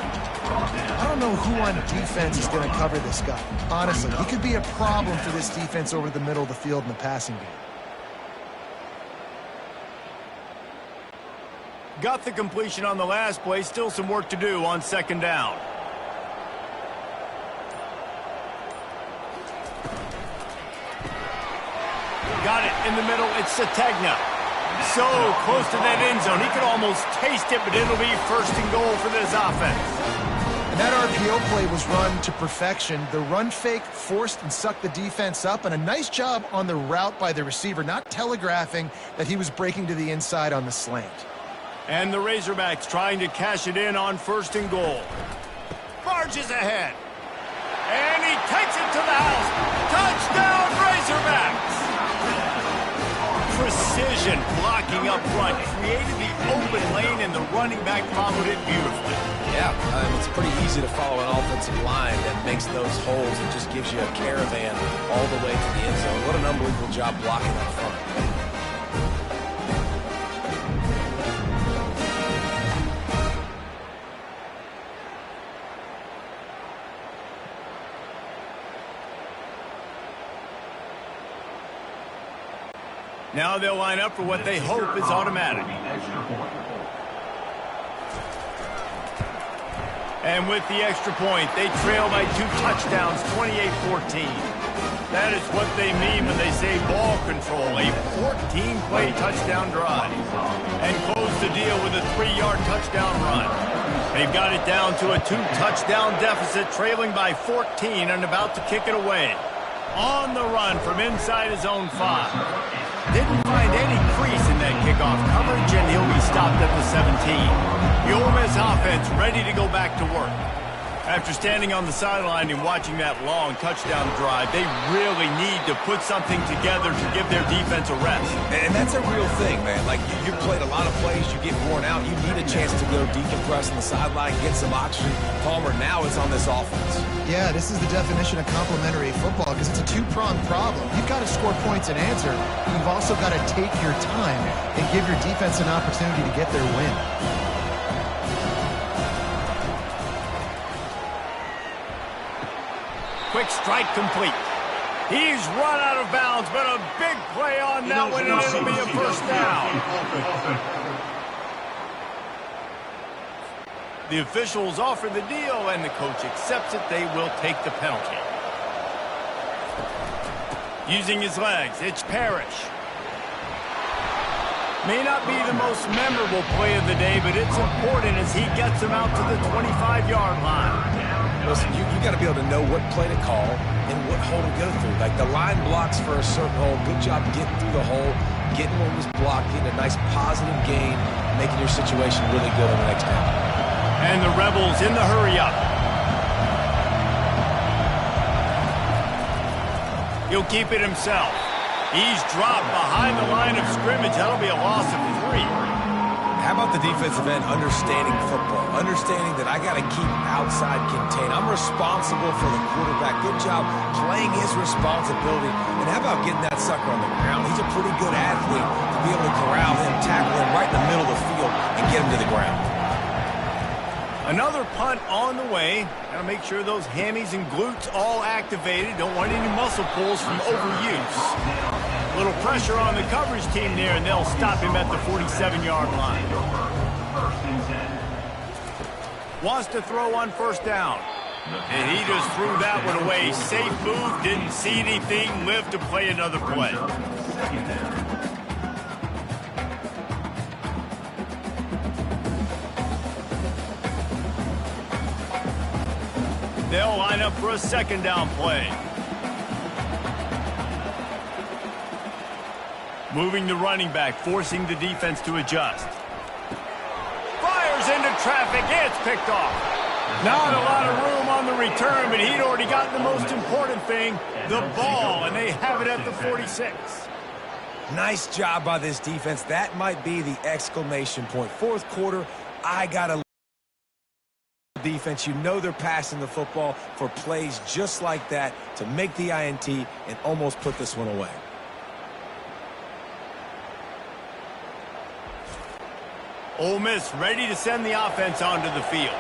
I don't know who on defense is going to cover this guy. Honestly, he could be a problem for this defense over the middle of the field in the passing game. Got the completion on the last play. Still some work to do on 2nd down. Got it in the middle. It's Sategna. So close to that end zone. He could almost taste it, but it'll be 1st and goal for this offense. And that RPO play was run to perfection. The run fake forced and sucked the defense up, and a nice job on the route by the receiver, not telegraphing that he was breaking to the inside on the slant. And the Razorbacks trying to cash it in on 1st and goal. Barges ahead. And he takes it to the house. Touchdown, Razorbacks! Precision blocking up front. Created the open lane, and the running back followed it beautifully. Yeah, it's pretty easy to follow an offensive line that makes those holes and just gives you a caravan all the way to the end zone. What an unbelievable job blocking up front. Now they'll line up for what they hope is automatic. And with the extra point, they trail by 2 touchdowns, 28-14. That is what they mean when they say ball control, a 14-play touchdown drive. And close the deal with a 3-yard touchdown run. They've got it down to a 2-touchdown deficit, trailing by 14 and about to kick it away. On the run from inside his own 5. Didn't find any crease in that kickoff coverage, and he'll be stopped at the 17. The Ole Miss offense ready to go back to work. After standing on the sideline and watching that long touchdown drive, they really need to put something together to give their defense a rest. And that's a real thing, man. Like, you played a lot of plays, you get worn out, you need a chance to go decompress on the sideline, get some oxygen. Palmer now is on this offense. Yeah, this is the definition of complementary football, because it's a 2-pronged problem. You've got to score points and answer. You've also got to take your time and give your defense an opportunity to get their win. Quick strike complete. He's run out of bounds, but a big play on that one, and it'll be a 1st down. The officials offer the deal, and the coach accepts it. They will take the penalty. Using his legs, it's Parrish. May not be the most memorable play of the day, but it's important as he gets him out to the 25-yard line. Listen, you got to be able to know what play to call and what hole to go through. Like the line blocks for a certain hole. Good job getting through the hole, getting what was blocked, getting a nice positive gain, making your situation really good on the next down. And the Rebels in the hurry-up. He'll keep it himself. He's dropped behind the line of scrimmage. That'll be a loss of 3. How about the defensive end understanding football, understanding that I got to keep outside contain. I'm responsible for the quarterback. Good job playing his responsibility. And how about getting that sucker on the ground? He's a pretty good athlete to be able to corral him, tackle him right in the middle of the field, and get him to the ground. Another punt on the way. Got to make sure those hammies and glutes all activated. Don't want any muscle pulls from overuse. A little pressure on the coverage team there, and they'll stop him at the 47-yard line. Wants to throw on first down. And he just threw that one away. Safe move, didn't see anything, lived to play another play. They'll line up for a second down play. Moving the running back, forcing the defense to adjust. Fires into traffic, it's picked off. Not a lot of room on the return, but he'd already gotten the most important thing, the ball, and they have it at the 46. Nice job by this defense. That might be the exclamation point. Fourth quarter, I got to defense. You know they're passing the football for plays just like that to make the INT and almost put this one away. Ole Miss ready to send the offense onto the field.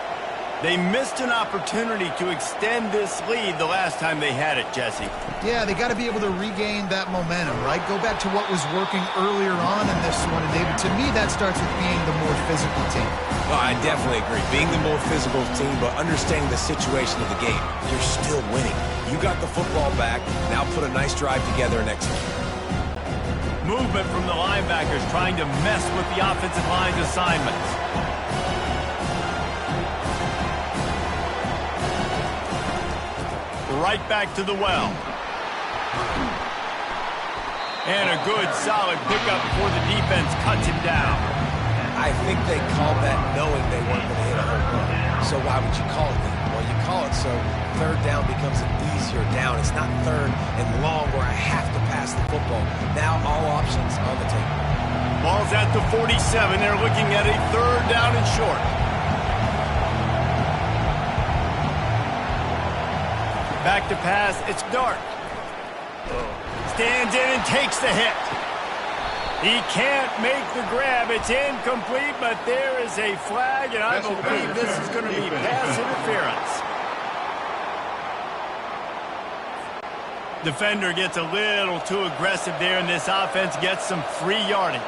They missed an opportunity to extend this lead the last time they had it, Jesse. Yeah, they got to be able to regain that momentum, right? Go back to what was working earlier on in this one. And, David, to me, that starts with being the more physical team. Oh, I definitely agree. Being the more physical team, but understanding the situation of the game. You're still winning. You got the football back. Now put a nice drive together and execute. Movement from the linebackers trying to mess with the offensive line's assignments. Right back to the well. And a good, solid pickup before the defense cuts him down. I think they called that knowing they weren't going to hit a home run. So why would you call it that? Well, you call it so third down becomes an easier down. It's not third and long where I have to pass the football. Now all options on the table. Ball's at the 47. They're looking at a third down and short. Back to pass, it's Dart. Stands in and takes the hit. He can't make the grab. It's incomplete, but there is a flag, and I believe this is going to be pass interference. Defender gets a little too aggressive there, and this offense gets some free yardage.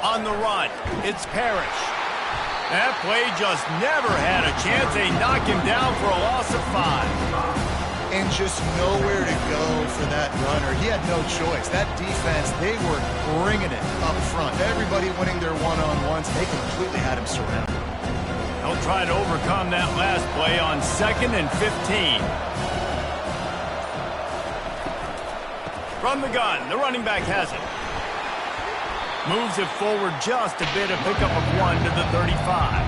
On the run, it's Parrish. That play just never had a chance. They knock him down for a loss of 5. And just nowhere to go for that runner. He had no choice. That defense, they were bringing it up front. Everybody winning their one-on-ones. They completely had him surrounded. They'll try to overcome that last play on 2nd and 15. From the gun, the running back has it. Moves it forward just a bit, a pickup of 1 to the 35.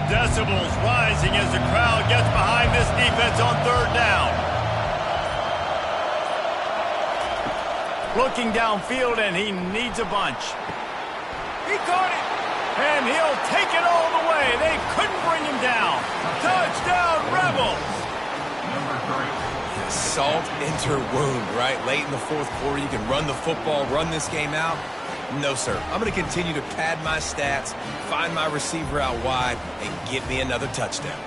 Decibels rising as the crowd gets behind this defense on third down. Looking downfield, and he needs a bunch. He caught it, and he'll take it all the way. They couldn't bring him down. Touchdown, Rebels! Salt into wound, right? Late in the fourth quarter, you can run the football, run this game out. No, sir. I'm going to continue to pad my stats, find my receiver out wide, and get me another touchdown.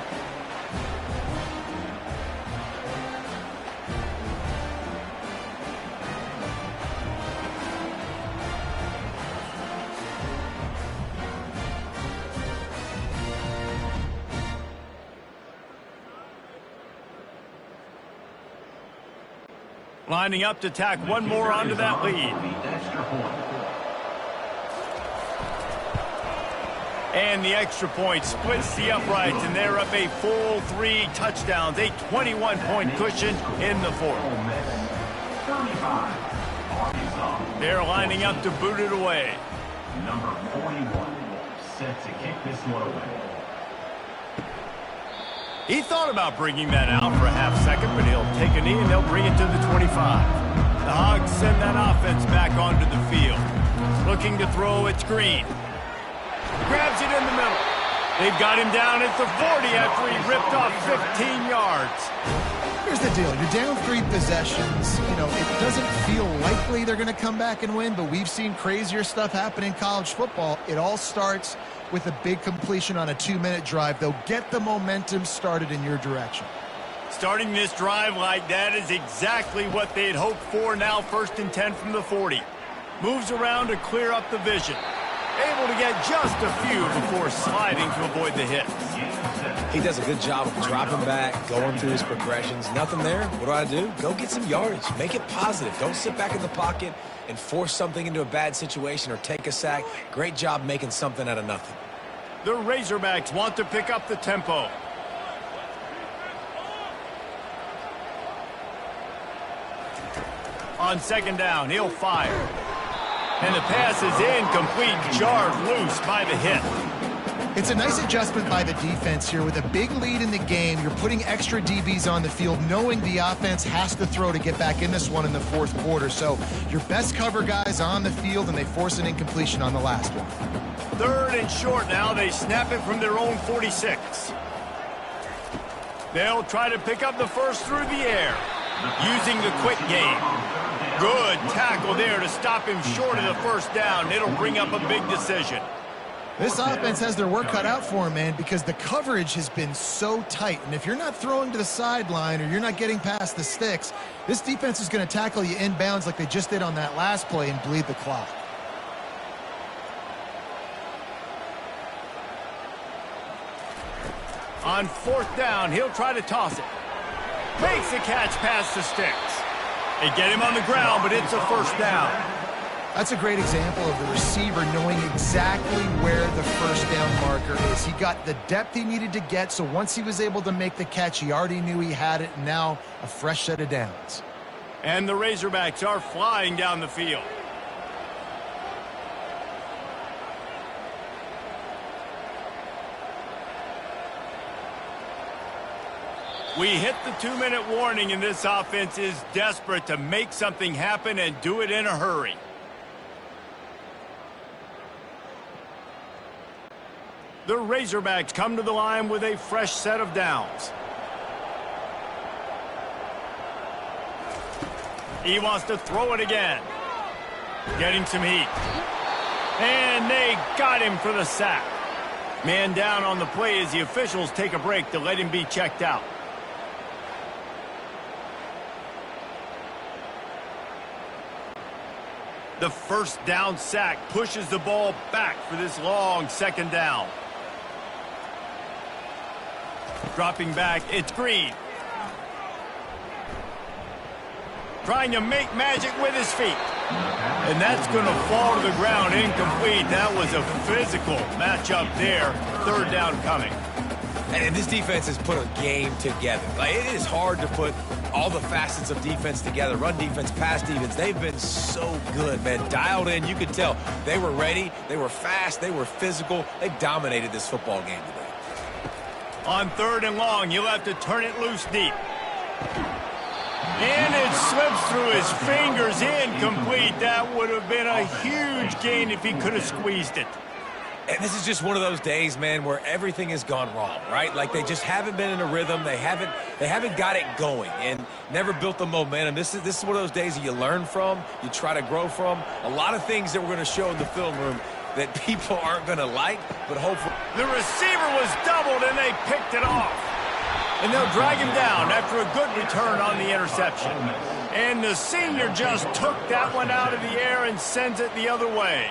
Lining up to tack one more onto that lead. And the extra point splits the uprights, and they're up a full 3 touchdowns, a 21-point cushion in the fourth. They're lining up to boot it away. Number 41 set to kick this one away. He thought about bringing that out for a half second, but he'll take a knee and they'll bring it to the 25. The Hogs send that offense back onto the field. Looking to throw, it's Green. Grabs it in the middle. They've got him down at the 40 after he ripped off 15 yards. Here's the deal. You're down 3 possessions. You know, it doesn't feel likely they're going to come back and win, but we've seen crazier stuff happen in college football. It all starts with a big completion on a 2-minute drive. They'll get the momentum started in your direction. Starting this drive like that is exactly what they'd hoped for. Now 1st and 10 from the 40. Moves around to clear up the vision. Able to get just a few before sliding to avoid the hit. He does a good job of dropping back, going through his progressions. Nothing there. What do? Go get some yardage. Make it positive. Don't sit back in the pocket and force something into a bad situation or take a sack. Great job making something out of nothing. The Razorbacks want to pick up the tempo. On 2nd down, he'll fire. And the pass is incomplete, jarred loose by the hit. It's a nice adjustment by the defense here. With a big lead in the game, you're putting extra DBs on the field, knowing the offense has to throw to get back in this one in the 4th quarter. So your best cover guys on the field, and they force an incompletion on the last one. 3rd and short now. They snap it from their own 46. They'll try to pick up the first through the air, using the quick game. Good tackle there to stop him short of the 1st down. It'll bring up a big decision. This offense has their work cut out for them, man, because the coverage has been so tight. And if you're not throwing to the sideline or you're not getting past the sticks, this defense is going to tackle you inbounds like they just did on that last play and bleed the clock. On 4th down, he'll try to toss it. Makes the catch past the sticks. They get him on the ground, but it's a 1st down. That's a great example of the receiver knowing exactly where the 1st down marker is. He got the depth he needed to get, so once he was able to make the catch, he already knew he had it, and now a fresh set of downs. And the Razorbacks are flying down the field. We hit the 2-minute warning, and this offense is desperate to make something happen and do it in a hurry. The Razorbacks come to the line with a fresh set of downs. He wants to throw it again. Getting some heat. And they got him for the sack. Man down on the play as the officials take a break to let him be checked out. The 1st down sack pushes the ball back for this long 2nd down. Dropping back, it's Green. Trying to make magic with his feet. And that's going to fall to the ground incomplete. That was a physical matchup there. 3rd down coming. And this defense has put a game together. Like, it is hard to put all the facets of defense together. Run defense, pass defense. They've been so good, man. Dialed in. You could tell they were ready. They were fast. They were physical. They dominated this football game today. On 3rd and long, you'll have to turn it loose deep. And it slips through his fingers, incomplete. That would have been a huge gain if he could have squeezed it. And this is just one of those days, man, where everything has gone wrong, right? Like, they just haven't been in a rhythm. They haven't got it going and never built the momentum. This is one of those days that you learn from, you try to grow from. A lot of things that we're going to show in the film room that people aren't going to like, but hopefully. The receiver was doubled, and they picked it off. And they'll drag him down after a good return on the interception. And the senior just took that one out of the air and sends it the other way.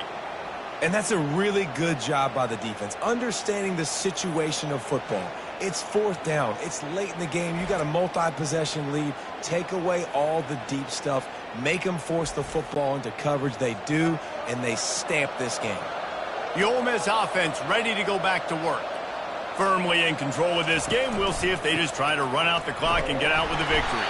And that's a really good job by the defense, understanding the situation of football. It's fourth down. It's late in the game. You got a multi-possession lead. Take away all the deep stuff. Make them force the football into coverage. They do, and they stamp this game. The Ole Miss offense ready to go back to work. Firmly in control of this game. We'll see if they just try to run out the clock and get out with a victory.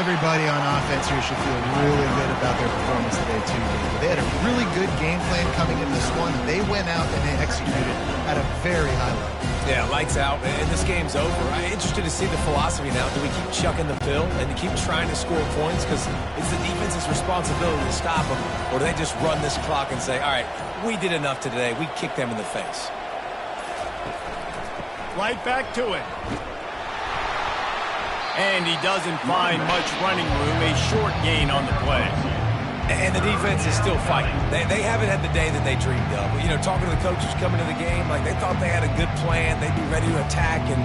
Everybody on offense here should feel really good about their performance today, too, David. They had a really good game plan coming in this one. They went out and they executed at a very high level. Yeah, lights out, and this game's over. I'm interested to see the philosophy now. Do we keep chucking the pill and keep trying to score points because it's the defense's responsibility to stop them, or do they just run this clock and say, all right, we did enough today. We kicked them in the face. Right back to it. And he doesn't find much running room. A short gain on the play. And the defense is still fighting. They haven't had the day that they dreamed of. You know, talking to the coaches coming to the game, like they thought they had a good plan. They'd be ready to attack and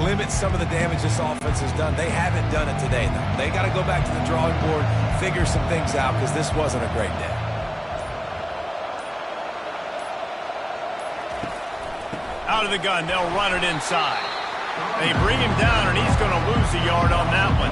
limit some of the damage this offense has done. They haven't done it today, though. They got to go back to the drawing board, figure some things out, because this wasn't a great day. Out of the gun, they'll run it inside. They bring him down, and he's going to lose a yard on that one.